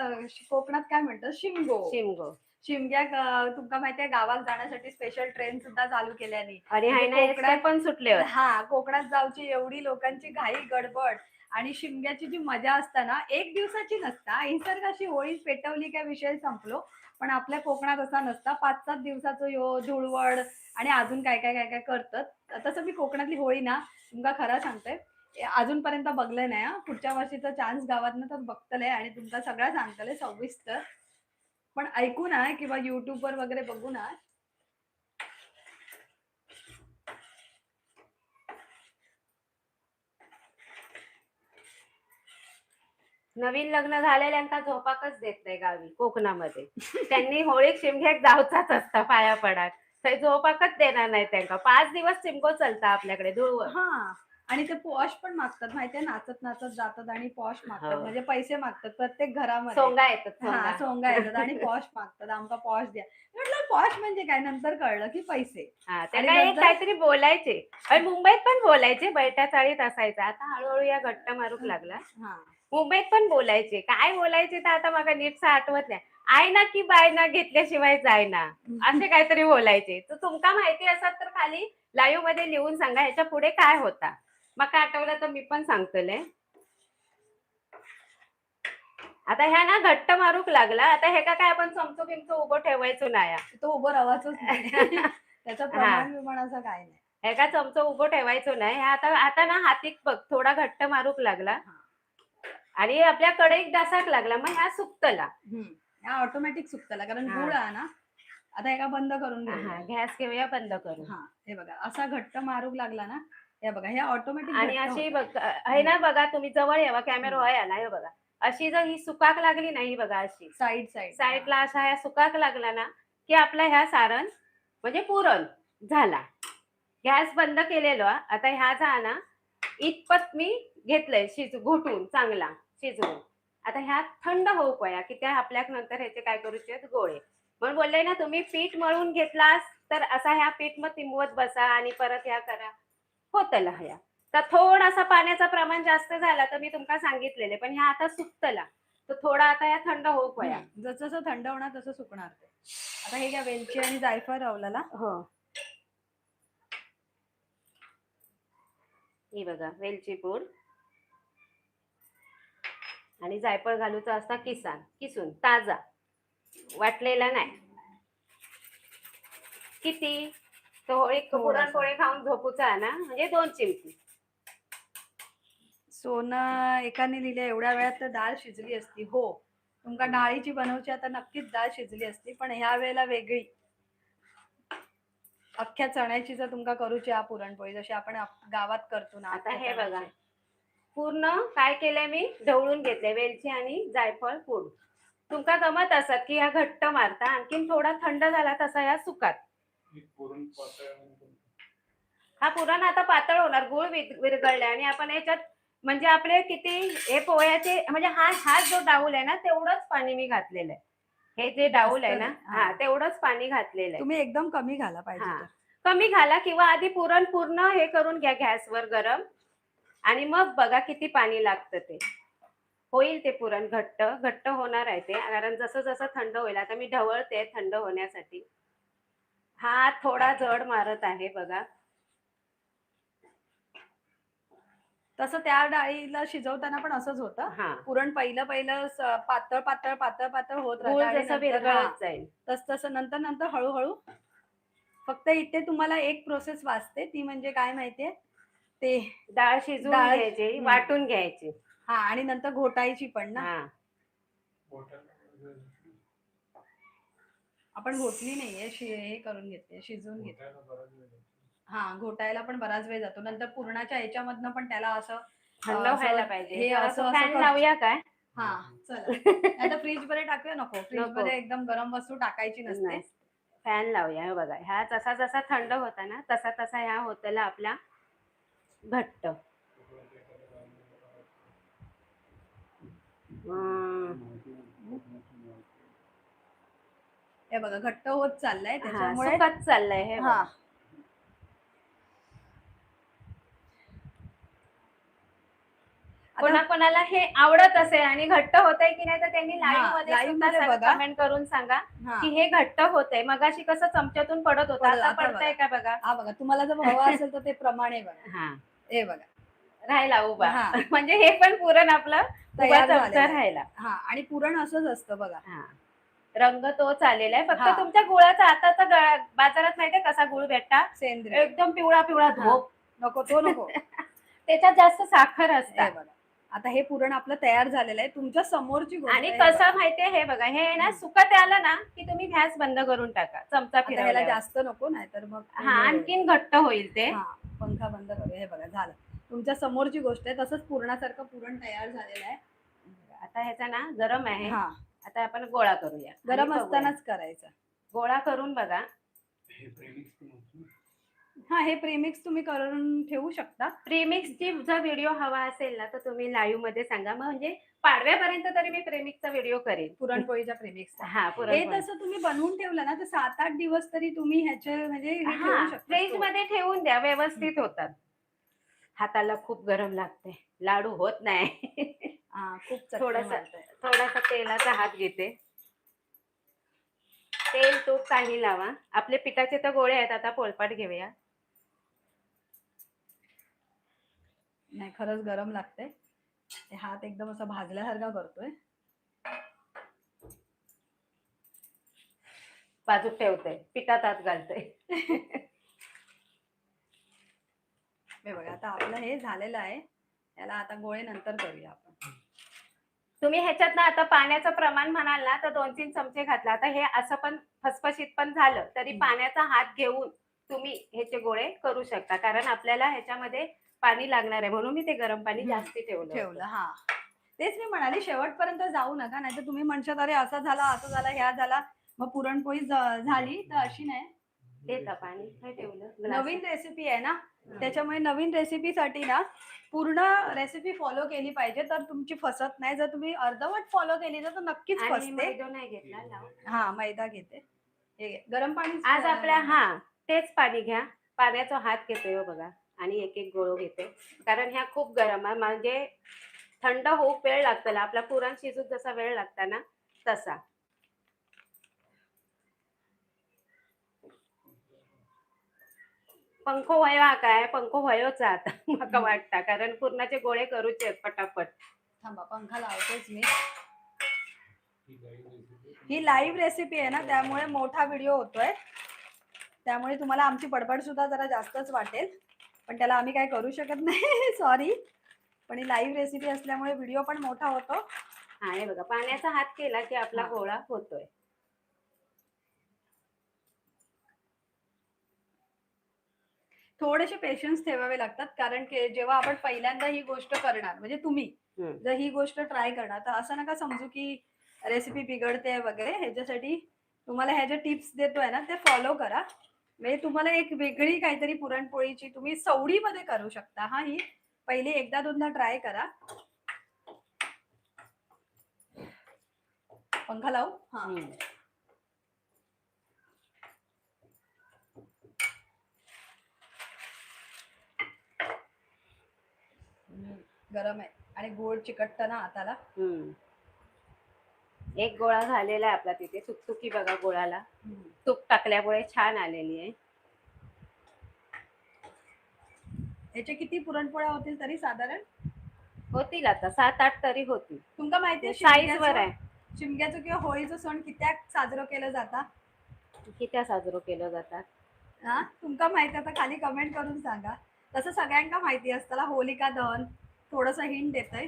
कोकणात काय म्हणतात, शिमगो. शिमग्याक तुमका माहितीये गावात जाण्यासाठी स्पेशल ट्रेन सुद्धा चालू केल्यानी. आणि हाय ना एसट्या पण सुटले होते. हा, कोकणात जाऊची एवढी लोकांची घाई गडबड आणि शिमग्याची जी मजा असता ना, 1 दिवसाची नसता. निसर्गाशी होळी पेटवली काय विषय संपलो. पण आपल्या कोकणात असा नसता. 5-7 दिवसाचं यो धुळवड आणि अजून काय काय काय काय करतात. तसं मी कोकणातली होळी ना तुमका खरं सांगते, अजूनपर्यंत बघलं नाही. पुढच्या वर्षीचा चान्स गावातनं तर बघतलंय आणि तुमका सगळं सांगतलंय सविस्तर. पण ऐकून आहे किंवा युट्यूबवर वगैरे बघून आहे. नवीन लग्न झालेल्यांना झोपाकच देत नाही गावी कोकणामध्ये. त्यांनी होळीत शिमग्याक जाऊचाच असता पाया पडाक. तर झोपाकच देणार नाही त्यांना. 5 दिवस शिमगो चलता आपल्याकडे धुळवड. हा, आणि ते पॉश पण मागतात माहितीये, नाचत नाचत जातात आणि पॉश मागतात. हो. म्हणजे पैसे मागतात प्रत्येक घरामध्ये. सोंगा येतात हा, सोंगा येतात आणि पॉश मागतात, आमका पॉश द्या. म्हटलं पॉश म्हणजे काय, नंतर कळलं की पैसे. हा, ते आणि काय नंतर- काहीतरी बोलायचे. आणि मुंबईत पण बोलायचे, बैठ्या चाळीत असायचा. आता हळूहळू या घट्ट मारूक लागला. हा, मुंबईत पण बोलायचे. काय बोलायचे तर आता मला नीटसं आठवत नाही. आय ना की बाय ना घेतल्याशिवाय जाय ना, असे काहीतरी बोलायचे. तर तुमका माहिती असत तर खाली लाईव्ह मध्ये लिहून सांगा ह्याच्या पुढे काय होता. मग आठवलं तर मी पण सांगतले. आता ह्या ना घट्ट मारूक लागला. आता हे काय आपण चमचो बिमचो उभं ठेवायचो नाही. तो उभं राहायचंच नाही. त्याचं प्रमाण विमाण असं काय नाही. हे का चमचो उभं ठेवायचो नाही. आता आता ना हातीक बघ थोडा घट्ट मारूक लागला आणि आपल्या कढईत डासाक लागला. मग ह्या सुकतला. हा, ऑटोमॅटिक सुकतला, कारण गुळ आहे ना. आता एका बंद करून घेऊया. गॅस घेऊया बंद करून. हा, हे बघा असा घट्ट मारूक लागला ना, हे बघा हे ऑटोमॅटिक. आणि अशी बघ आहे ना, बघा तुम्ही जवळ यावा, कॅमेरा व्हाया ना, हे बघा अशी जर ही सुकाक लागली नाही, बघा अशी साईडला असा ह्या सुकाक लागला ना की आपला ह्या सारण म्हणजे पुरण झाला. गॅस बंद केलेलो. आता ह्या जा ना इतपत मी घेतलंय घोटून चांगला शिजवून. आता ह्या थंड होऊ पया की त्या आपल्या नंतर ह्याचे काय करूचे गोळे. म्हणून बोलले ना, तुम्ही पीठ मळून घेतलास तर असा ह्या पीठ मग तिंबवत बसा आणि परत ह्या करा, होतला ह्या. तर थोडासा पाण्याचं प्रमाण जास्त झाला तर मी तुमका सांगितलेले, पण ह्या आता सुकतला तर थोडा आता या थंड होऊ पया. जसं जसं थंड होणार तसं सुकणार ते. आता हे घ्या वेलची आणि जायफळ रवलेला. हो, ही बघा वेलची पूड आणि जायफळ घालूचा असता किसून ताजा, वाटलेला नाही. किती तो एक पुरणपोळी खाऊन झोपूचा ना, म्हणजे 2 चिमटी. सोनं एकाने लिहिले एवढ्या वेळात तर डाळ शिजली असती. हो, तुमका डाळीची बनवची आता नक्कीच डाळ शिजली असती, पण ह्या वेळेला वेगळी अख्ख्या चण्याची जर तुमका करूची हा पुरणपोळी जशी आपण गावात करतो ना. आता हे बघा पूर्ण काय केलंय मी, ढवळून घेतले वेलची आणि जायफळ पूड. तुमका गमत असत की ह्या घट्ट मारता, आणखीन थोडा थंड झाला तसा ह्या सुकात. हा पुरण आता पातळ होणार, गुळ विरघळले आणि आपण याच्यात म्हणजे आपले किती हे पोह्याचे म्हणजे हा जो डाऊल आहे ना तेवढंच पाणी मी घातलेलं आहे. हे जे डाऊल आहे ना, जास्त हा नाही. तेवढंच पाणी घातलेलं आहे. तुम्ही एकदम कमी घाला पाहिजे हा तर. कमी घाला किंवा आधी पुरण पूर्ण हे करून घ्या गॅसवर गरम आणि मग बघा किती पाणी लागतं ते. होईल ते पुरण घट्ट घट्ट होणार आहे ते, कारण जसं जसं थंड होईल. आता मी ढवळते थंड होण्यासाठी. हा थोडा जड मारत आहे बघा. तसं त्या डाळीला शिजवताना पण असंच होतं. हा पुरण पहिलं पहिलं पातळ पातळ पातळ पातळ होत राहतं गूळ आणि जसं नंतर हा विरघळत जाईल. तसं नंतर नंतर हळूहळू. फक्त इथे तुम्हाला एक प्रोसेस वाचते, ती म्हणजे काय माहितीये, ते डाळ शिजवून डाळ घ्यायची, वाटून घ्यायची. हा आणि नंतर घोटायची पण ना. हा आपण घोटली नाहीये, हे करून घेतली, शिजवून घेतली. हा घोटायला पण बराच वेळ जातो. नंतर पुरणाच्या ह्याच्यामधनं पण त्याला असं थंड असं व्हायला पाहिजे. हे थोडंसं असं असं फॅन लावूया काय? हा चला. आता फ्रीज मध्ये टाकूया, नको फ्रीज नको मध्ये एकदम गरम वस्तू टाकायची नसते. नाही फॅन लावूया. हे बघा ह्या जसा जसा थंड होता ना तसा तसा ह्या होतला आपला घट्ट. हे बघा घट्ट होत चाललंय हा त्याच्यामुळे. सुकत चाललंय हे हा बघा. आता कोणाकोणाला हे आवडत असेल आणि घट्ट होतंय की नाही तर त्यांनी लाईव्ह मध्ये live सुद्धा मध्ये सगळं बघा. कमेंट करून सांगा हा की हे घट्ट होतंय. मगाशी कसं चमच्यातून पडत होतं, आता आता पडतंय का बघा. हा बघा, तुम्हाला जर हवं असेल तर ते प्रमाणे बघा. हा हे बघा राहिला उभा. हा म्हणजे हे पण पुरण आपलं उभा तयार चमचा झालेलं आहे. राहिला. हा आणि पुरण असंच असतं बघा. हा रंग तोच आलेला आहे. फक्त हा. तुमच्या गुळाचा आताचा बाजारात माहितीये कसा गुळ भेटता, सेंद्रिय एकदम पिवळा पिवळा हा. धोप. नको तो नको. त्याच्यात जास्त साखर हे असतात. बघा आता हे पुरण आपलं तयार झालेलं आहे. तुमच्या समोरची गोष्ट आणि आहे. कसं माहितीये हे बघा, हे ना सुकत आलं ना की तुम्ही गॅस बंद करून टाका चमचा आता ह्याला फिरवल्यावर. जास्त नको, नाहीतर मग हा आणखीन घट्ट होईल ते. हा पंखा बंद करूया. हे बघा झालं, तुमच्या समोरची गोष्ट आहे. तसंच पुरणासारखं पुरण तयार झालेलं आहे. आता ह्याचा ना गरम आहे. हा आता आपण गोळा करूया. गरम आणि बघूया. असतानाच करायचं. गोळा करून बघा. हा हे प्रीमिक्स तुम्ही करून ठेवू शकता. प्रीमिक्सची जर व्हिडिओ हवा असेल ना तर तुम्ही लाईव्ह मध्ये सांगा, म्हणजे पाडव्यापर्यंत तरी मी प्रीमिक्सचा व्हिडिओ करेन. पुरणपोळीच्या प्रीमिक्स हा हे पुरणपोळी. तसं तुम्ही बनवून ठेवलं ना तर 7-8 दिवस तरी तुम्ही ह्याचे म्हणजे हे हा ठेवू शकता. फ्रीज मध्ये ठेवून द्या, व्यवस्थित होतात. हाताला खूप गरम लागते, लाडू होत नाही. हा खूप चटके थोडासा मारताय. थोडासा तेलाचा हात घेते. तेल तूप काही लावा. आपले पिठाचे तर गोळे आहेत. आता पोळपाट घेऊया. नाही खरंच गरम लागते. ते हात एकदम असा भाजल्यासारखा करतोय. बाजूक ठेवते, पिठात हात घालते. हे बघा आता आपलं हे झालेलं आहे. याला आता गोळे नंतर करूया आपण. तुम्ही ह्याच्यात ना आता पाण्याचं प्रमाण म्हणाल ना तर 2-3 चमचे घातला. आता हे असं पण फसफशीत पण झालं तरी पाण्याचा हात घेऊन तुम्ही ह्याचे गोळे करू शकता, कारण आपल्याला ह्याच्यामध्ये पाणी लागणार आहे. म्हणून मी ते गरम पाणी जास्ती ठेवलं. हा तेच मी म्हणाले शेवटपर्यंत जाऊ नका, नाहीतर तुम्ही म्हणशात अरे असा झाला असं झाला ह्या झाला, मग पुरणपोळी झाली तर अशी नाही. देता पाणी हे ठेवलं. नवीन रेसिपी आहे ना, त्याच्यामुळे नवीन रेसिपीसाठी ना पूर्ण रेसिपी फॉलो केली पाहिजे, तर तुमची फसत नाही. जर तुम्ही अर्धवट फॉलो केली तर नक्कीच आणि फसते. मैदा नाही घेतला लाव. हा मैदा घेते. हे घे, गरम पाणी आज आपल्या तेच पाणी घ्या. पाण्याचा हात घेते हो बघा आणि एक एक गोळो घेते, कारण ह्या खूप गरम आहे. म्हणजे थंड होऊ वेळ लागतो. आपला पुरण शिजून जसा वेळ लागता ना तसा. पंखो व्हावा काय, पंखो व्हायोच आता मला वाटतं, कारण पुरणाचे गोळे करूचे आहेत पटापट. थांबा पंखा लावतेच मी. ही लाईव्ह रेसिपी आहे ना, त्यामुळे मोठा व्हिडिओ होतोय, त्यामुळे तुम्हाला आमची बडबड सुद्धा जरा जास्तच वाटेल, पण त्याला आम्ही काय करू शकत नाही. सॉरी, पण ही लाईव्ह रेसिपी असल्यामुळे व्हिडिओ पण मोठा होतो. हा हे बघा पाण्याचा हात केला की आपला गोळा होतोय. थोडेसे पेशन्स ठेवावे लागतात, कारण की जेव्हा आपण पहिल्यांदा ही गोष्ट करणार, म्हणजे तुम्ही जर ही गोष्ट ट्राय करणार तर असं नका समजू की रेसिपी बिघडते वगैरे. ह्याच्यासाठी तुम्हाला ह्या ज्या टिप्स देतोय ना ते फॉलो करा. म्हणजे तुम्हाला एक वेगळी काहीतरी पुरणपोळीची तुम्ही सवडीमध्ये करू शकता. हा ही पहिली एकदा दोनदा ट्राय करा. पंखा लावू हा. गरम आहे आणि गोड चिकटतं ना हाताला. एक गोळा झालेला आहे आपला तिथे, तुकतुकी बघा गोळाला, तूप टाकल्यामुळे छान आलेली आहे. याचे किती पुरणपोळ्या होतील तरी साधारण? होतील आता 7-8 तरी होतील. तुमका माहितीये साईज वर आहे. शिमग्याचं किंवा होळीचं सण कित्याक साजरं केलं जाता? किती साजरं केलं जातात? हा तुमका माहिती आता खाली कमेंट करून सांगा. तसं सगळ्यांका माहिती असताना होलिका दहन थोडस हिंट देतय.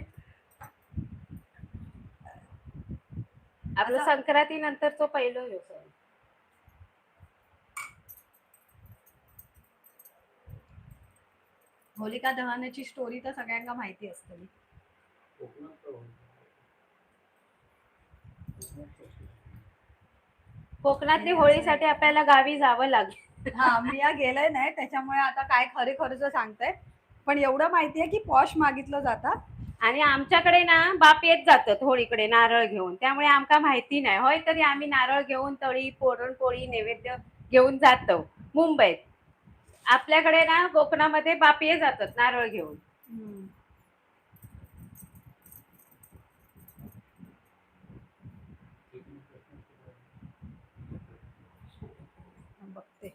आपलं संक्रांती नंतर तो पहिला दिवस आहे. होलिका दहनाची स्टोरी तर सगळ्यांना माहिती असते. कोकणातली होळीसाठी आपल्याला गावी जावं लागेल. हा मी या गेलंय नाही त्याच्यामुळे आता काय खरे खरंच सांगताय, पण एवढं माहितीये की पॉश मागितलं जातं. आणि आमच्याकडे ना बाप येत जातात होळीकडे नारळ घेऊन, त्यामुळे आमका माहिती नाही. होय तरी आम्ही नारळ घेऊन तळी पुरणपोळी नैवेद्य घेऊन जातो मुंबईत. आपल्याकडे ना कोकणामध्ये बापिये जातात नारळ घेऊन. बघते.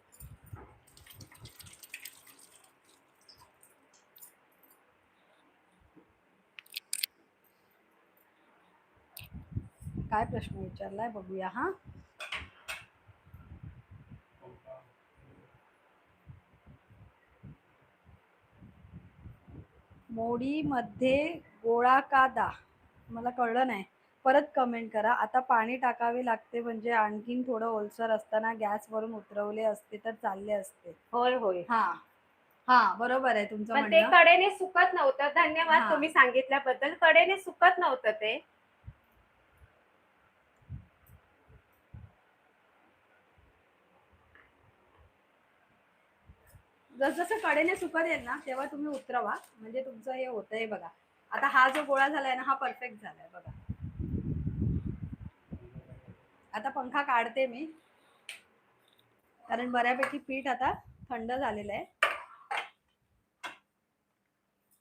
काय प्रश्न विचारलाय बघूया हा. मोडी मध्ये गोळा का दा? मला कळलं नाही, परत कमेंट करा. आता पाणी टाकावे लागते म्हणजे आणखीन थोडं ओलसर असताना गॅस वरून उतरवले असते तर चालले असते. होय होय. हा हा बरोबर आहे तुमचं पण ते म्हणणं. कडेने सुकत नव्हतं. धन्यवाद तुम्ही सांगितल्याबद्दल. कडेने सुकत नव्हतं ते. जसं कडेने सुकत येईल ना तेव्हा तुम्ही उतरवा, म्हणजे तुमचं हे होतंय बघा. आता हा जो गोळा झालाय ना हा परफेक्ट झालाय बघा. आता पंखा काढते मी, कारण बऱ्यापैकी पीठ आता थंड झालेलं आहे.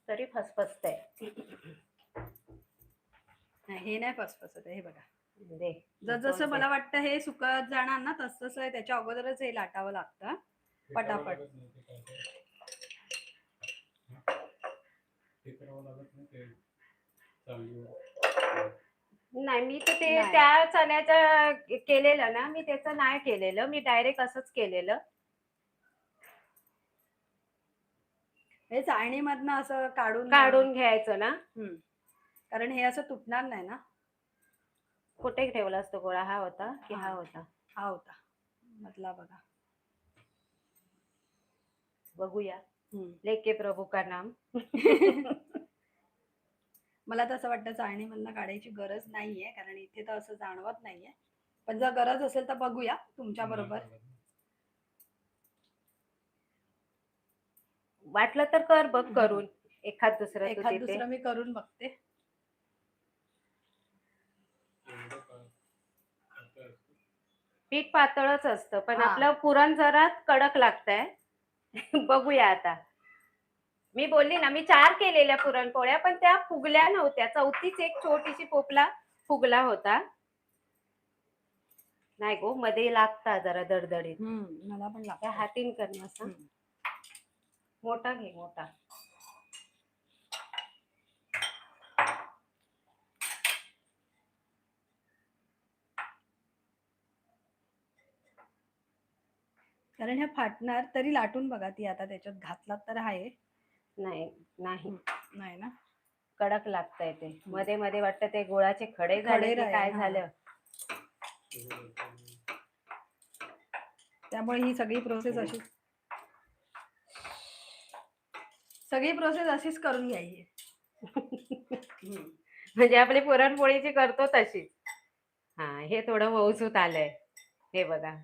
तरी फसफसतंय. हे नाही फसफसत आहे, हे बघा. दे. जसं मला वाटतं हे सुकत जाणार ना तसं त्याच्या अगोदरच हे लाटावं लागतं पटापट. नाही मी तर ते त्या चण्याचं केलेलं ना, मी त्याचं नाही केलेलं. मी डायरेक्ट असंच केलेलं. हे चाळणीमधनं असं काढून घ्यायचं ना, कारण हे असं तुटणार नाही ना. कुठे ठेवला असतो गोळा? हा होता की हा होता? हा होता म्हटला बघा. बघूया. लेके प्रभू का नाम. मला तसं वाटतं चाळणीमधनं काढायची गरज नाहीये, कारण इथे तर असं जाणवत नाहीये. पण जर गरज असेल तर बघूया तुमच्या बरोबर. वाटलं तर कर बघ करून एखाद दुसरं मी करून बघते. पीठ पातळच असतं, पण आपलं पुरण जरा कडक लागतंय. बघूया आता. मी बोलली ना, मी 4 केलेल्या पुरणपोळ्या, पण त्या फुगल्या नव्हत्या. चौथीच एक छोटीशी पोपला फुगला होता. नाही गो, मध्ये लागता जरा दडदडीत. मला पण लागतं. हातीन करणं असं. मोठा घे, मोठा. कारण ह्या फाटणार, तरी लाटून बघा. ती आता त्याच्यात घातलात तर आहे. नाही नाही ना, कडक लागतंय ते. मध्ये मध्ये वाटतं ते गोळाचे खडे झाले की काय झालं. त्यामुळे ही सगळी प्रोसेस अशीच करून घ्यायची. म्हणजे आपली पुरणपोळीची करतो तशीच. हा, हे थोडं मऊसूत आलंय, हे बघा.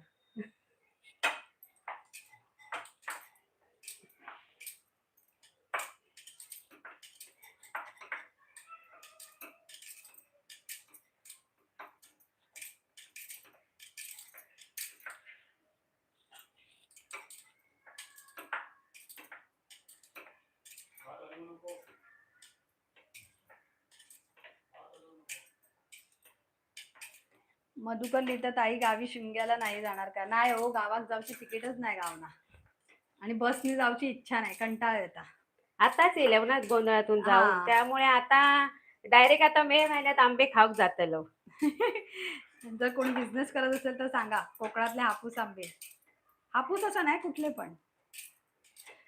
मधुकर लिहितात ताई गावी शिमग्याला नाही जाणार का? नाही हो, गावात जाऊची तिकीटच नाही गावना. आणि बसनी जाऊची इच्छा नाही, कंटाळा येता. आताच येईल ना गोंधळातून जाऊन, हा. त्यामुळे आता डायरेक्ट आता मे महिन्यात आंबे खाऊक जातलो. जर कोणी बिझनेस करत असेल तर सांगा, कोकणातले हापूस आंबे. हापूस असं नाही, कुठले पण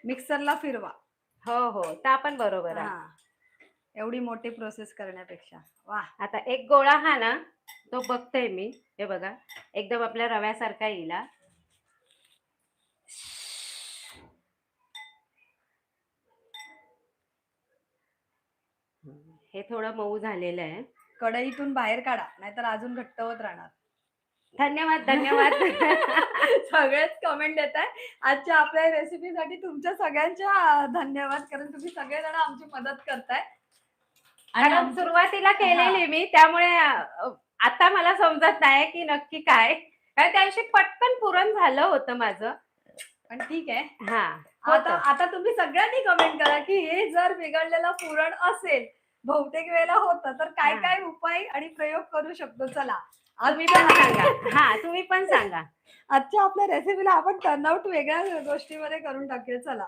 मिक्सरला फिरवा. हो हो, त्या पण बरोबर आहे. हा, एवढी मोठी प्रोसेस करण्यापेक्षा. वा. आता एक गोळा हा ना, तो बघते मी. हे बघा, एकदम आपल्या रव्यासारखा येईल हा. हे थोडं मऊ झालेलं आहे. कढईतून बाहेर काढा, नाहीतर अजून घट्ट होत राहणार. धन्यवाद धन्यवाद. सगळेच कमेंट देत आहे आजच्या आपल्या रेसिपीसाठी. तुमच्या सगळ्यांच्या धन्यवाद, कारण तुम्ही सगळेजण आमची मदत करताय. आणि कारण सुरुवातीला केलेली मी, त्यामुळे आता मला समजत नाही की नक्की काय. कारण त्या दिवशी पटकन पुरण झालं होतं माझं. पण ठीक आहे. हा, आता आता तुम्ही सगळ्यांनी कमेंट करा की हे जर बिघडलेलं पुरण असेल, बहुतेक वेळेला होतं, तर काय हा. काय उपाय आणि प्रयोग करू शकतो. चला तुम्ही पण सांगा. हा, तुम्ही पण सांगा. आजच्या आपल्या रेसिपीला आपण टर्नआउट वेगळ्या गोष्टीमध्ये करून टाकूया. चला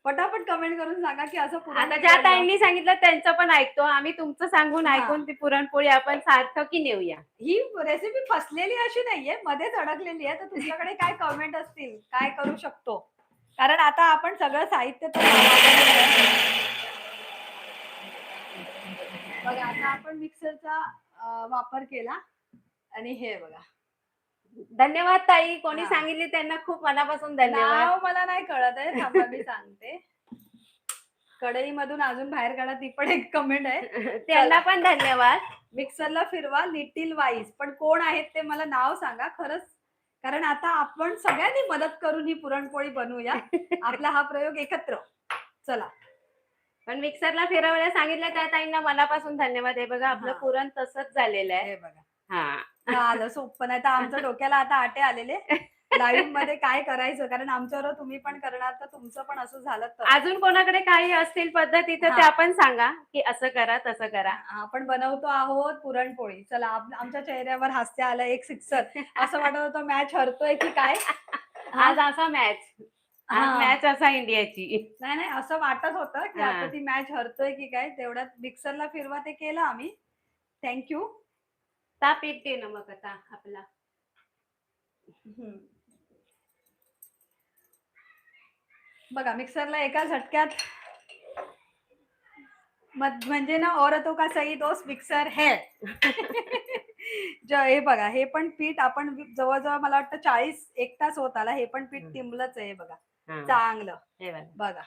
पटापट कमेंट करून सांगा की असं पुरण आता ज्या बिघडलं. ताईंनी सांगितलं त्यांचं पण ऐकतो आम्ही. तुमचं सांगून हा. ऐकून ती पुरणपोळी आपण सार्थकी नेऊया. ही रेसिपी फसलेली अशी नाहीये, मध्येच अडकलेली आहे. तर तुमच्याकडे काय कमेंट असतील, काय करू शकतो, कारण आता आपण सगळं साहित्य तर वापरलेलं आहे. बघा, आता आपण मिक्सरचा वापर केला. आणि हे बघा, धन्यवाद ताई. कोणी हा. सांगितली त्यांना खूप मनापासून धन्यवाद. नाव मला नाही कळत आहे, थांबा मी सांगते. कढईमधून अजून बाहेर काढा, ती पण एक कमेंट आहे. त्यांना पण धन्यवाद. मिक्सरला फिरवा, लिटिल वाईज. पण कोण आहेत ते मला नाव सांगा खरंच, कारण आता आपण सगळ्यांनी मदत करून ही पुरणपोळी बनवूया. आपला हा प्रयोग एकत्र. चला. पण मिक्सरला फिरवायला सांगितलं त्या ताईंना मनापासून धन्यवाद. हे बघा, आपलं हा. पुरण तसंच झालेलं आहे. हे बघा, हा, झालं सोपं. नाही तर आमच्या डोक्याला आता आटे आलेले लाईव्ह मध्ये काय करायचं, कारण आमच्यावर तुम्ही पण करणार, तर तुमचं पण असं झालं तर. अजून कोणाकडे काही असतील पद्धती तर हा. त्या पण सांगा की असं करा तसं करा. आपण बनवतो आहोत पुरणपोळी. चला, आमच्या चेहऱ्यावर हास्य आलं, एक सिक्सर. असं वाटत होतं मॅच हरतोय की काय. आज असा मॅच, आज मॅच असा इंडियाची. नाही नाही, असं वाटत होतं की हा. आता ती मॅच हरतोय की काय. तेवढ्यात मिक्सरला फिरवा ते केलं आम्ही. थँक्यू. ता पीठ दे ना मग आता आपला. बघा, मिक्सरला एका झटक्यात म्हणजे ना, औरतों का सही दोस्त मिक्सर है. हे बघा, हे पण पीठ आपण जवळजवळ मला वाटतं 40-1 तास होत आला. हे पण पीठ तिंबलंच आहे बघा, चांगलं. हे बघा,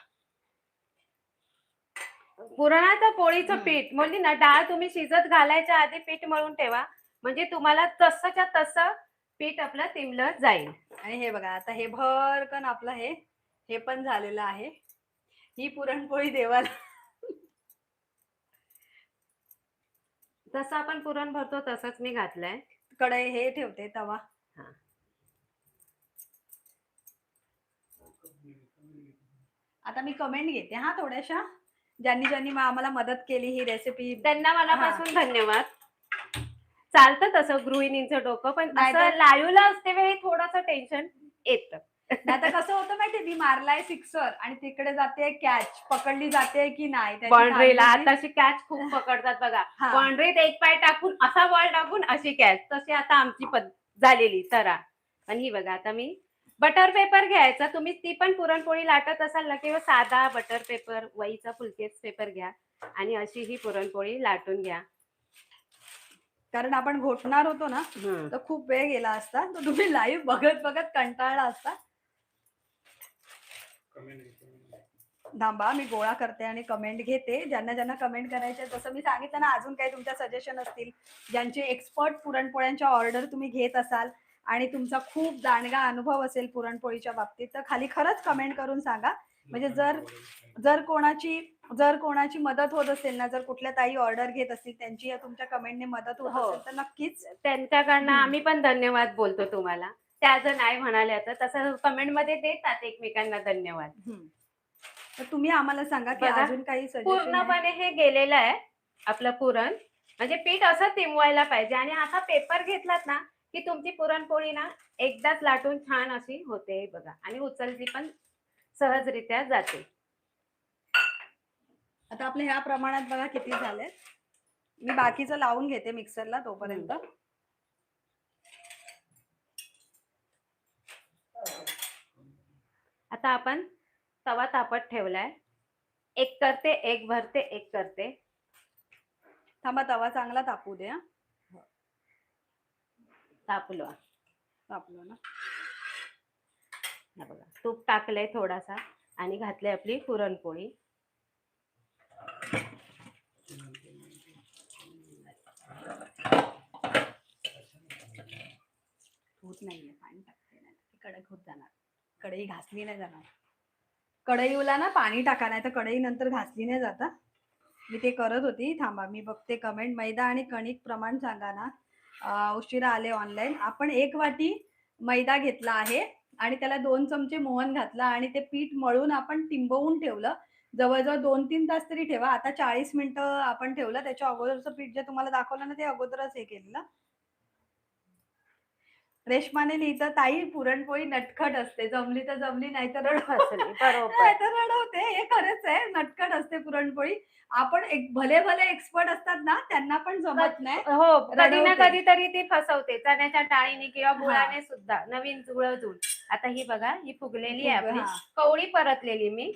पुरणाचं पोळीचं पीठ म्हणजे ना, डाळ तुम्ही शिजत घालायच्या आधी पीठ मळून ठेवा, म्हणजे तुम्हाला तसंच्या तसं पीठ आपलं तिंबलं जाईल. आणि हे बघा, आता हे भरकन आपलं हे पण झालेलं आहे. ही पुरणपोळी देवाला जसं आपण पुरण भरतो तसंच मी घातलंय. कढई हे ठेवते, तवा. आता मी कमेंट घेते हा थोड्याशा, ज्यांनी आम्हाला मदत केली ही रेसिपी. त्यांना मनापासून धन्यवाद. चालतं तसं गृहिणींचं डोकं, पण नाहीतर- असं लाईव्हला असते वेळी थोडंसं टेन्शन येतं. नाहीतर कसं होतं माहितीये, मी मारलाय सिक्सर आणि तिकडे जाते कॅच, पकडली जाते की नाही. त्याची बाउंड्रीला काळजी आता अशी कॅच खूप पकडतात बघा. हा. बाउंड्रीत एक पाय टाकून असा बॉल टाकून अशी कॅच, तशी आता आमची झालेली तरा. पण ही बघा, आता मी बटर पेपर घ्यायचा. तुम्ही ती पण पुरणपोळी लाटत असाल ना, किंवा साधा बटर पेपर, वहीचा फुलकेच पेपर घ्या आणि अशी ही पुरणपोळी लाटून घ्या. कारण आपण घोटणार होतो ना, तर खूप वेळ गेला असता. तर तुम्ही लाईव्ह बघत बघत कंटाळला असता. थांबा, मी गोळा करते आणि कमेंट घेते. ज्यांना कमेंट करायचे, जसं मी सांगितलं ना, अजून काही तुमच्या सजेशन असतील, ज्यांचे एक्सपर्ट पुरणपोळ्यांच्या ऑर्डर तुम्ही घेत असाल आणि तुमचा खूप दांडगा अनुभव असेल पुरणपोळीच्या बाबतीत, तर खाली खरंच कमेंट करून सांगा. म्हणजे जर कोणाची मदत होत असेल ना, जर कुठल्या ताई ऑर्डर घेत असतील, त्यांची तुमच्या कमेंटने मदत होत असेल, तर नक्कीच त्यांच्याकडनं आम्ही पण धन्यवाद बोलतो तुम्हाला. त्या जर नाही म्हणाल्या तर तसं कमेंट मध्ये देतात एकमेकांना धन्यवाद. तर तुम्ही आम्हाला सांगा की बघा, अजून काही सजेशन. पूर्णपणे हे गेलेलं आहे आपलं पुरण. म्हणजे पीठ असं तिमवायला पाहिजे. आणि असा पेपर घेतलात ना की तुमची पुरणपोळी ना एकदाच लाटून छान अशी होते बघा, आणि उचलती पण सहजरित्या जाते. आता आपल्या ह्या प्रमाणात बघा किती झाले. मी बाकीचं लावून घेते मिक्सरला तोपर्यंत. आता आपण तवा तापत ठेवलाय. एक करते, एक भरते, एक करते. थांबा, तवा चांगला तापू दे. तापलो. तापलो ना. हा बघा, तूप टाकलंय थोडासा आणि घातली आपली पुरणपोळी. होत नाहीये, पाणी टाकते नाही कडक होत जाणार. कढई घासली नाही जाणार. कढईला ना पाणी टाका, नाही तर कढई नंतर घासली नाही जाता. मी ते करत होती. थांबा मी बघते कमेंट. मैदा आणि कणिक प्रमाण सांगा ना. उशिरा आले ऑनलाईन. आपण 1 वाटी मैदा घेतला आहे आणि त्याला 2 चमचे मोहन घातला आणि ते पीठ मळून आपण तिंबवून ठेवलं. जवळजवळ 2-3 तास तरी ठेवा. आता 40 मिनिटं आपण ठेवलं. त्याच्या अगोदरचं पीठ जे तुम्हाला दाखवलं ना ते अगोदरच हे केलेलं. रेशमाने लिहितं, ताई पुरणपोळी नटखट असते, जमली तर जमली नाही तर फसली, बरोबर. रडवते. हे खरंच आहे, नटखट असते पुरणपोळी. आपण एक भले भले एक्सपर्ट असतात ना त्यांना पण जमत नाही. हो, कधी ना रडवते. कधी तरी ती फसवते, चण्याच्या डाळीने किंवा हा. गुळाने सुद्धा. नवीन गुळ जुळ. आता ही बघा, ही फुगलेली आहे आपली. हा. कवळी परतलेली मी.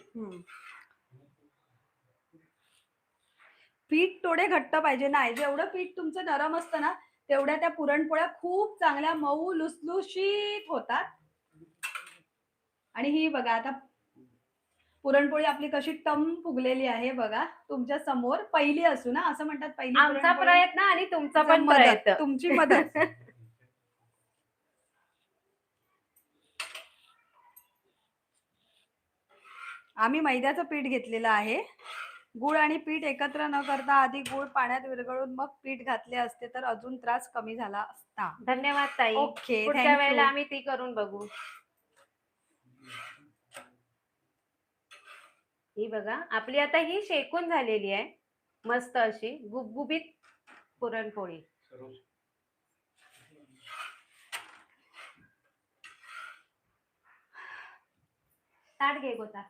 पीठ थोडे घट्ट पाहिजे. नाही, जेवढं पीठ तुमचं नरम असतं ना तेवढ्या त्या पुरणपोळ्या खूप चांगल्या मऊ लुसलुशीत होतात. आणि ही बघा आता पुरणपोळी आपली कशी टम फुगलेली आहे बघा तुमच्या समोर. पहिली असू ना, असं म्हणतात पहिली आमचा पुरणपोळी. प्रयत्न आणि तुमचा तुमचा पण मदत, प्रयत्न. तुमची मदत. आम्ही मैद्याचं पीठ घेतलेलं आहे. गुळ आणि पीठ एकत्र न करता आधी गुळ पाण्यात विरघळून मग पीठ घातले असते तर अजून त्रास कमी झाला असता. धन्यवाद ताई. ओके, पुढच्या थँक वेळेला यू. आम्ही ती करून बघू. ही बघा, आपली आता ही शेकून झालेली आहे, मस्त अशी गुबगुबीत पुरणपोळी. ताट घे गोता.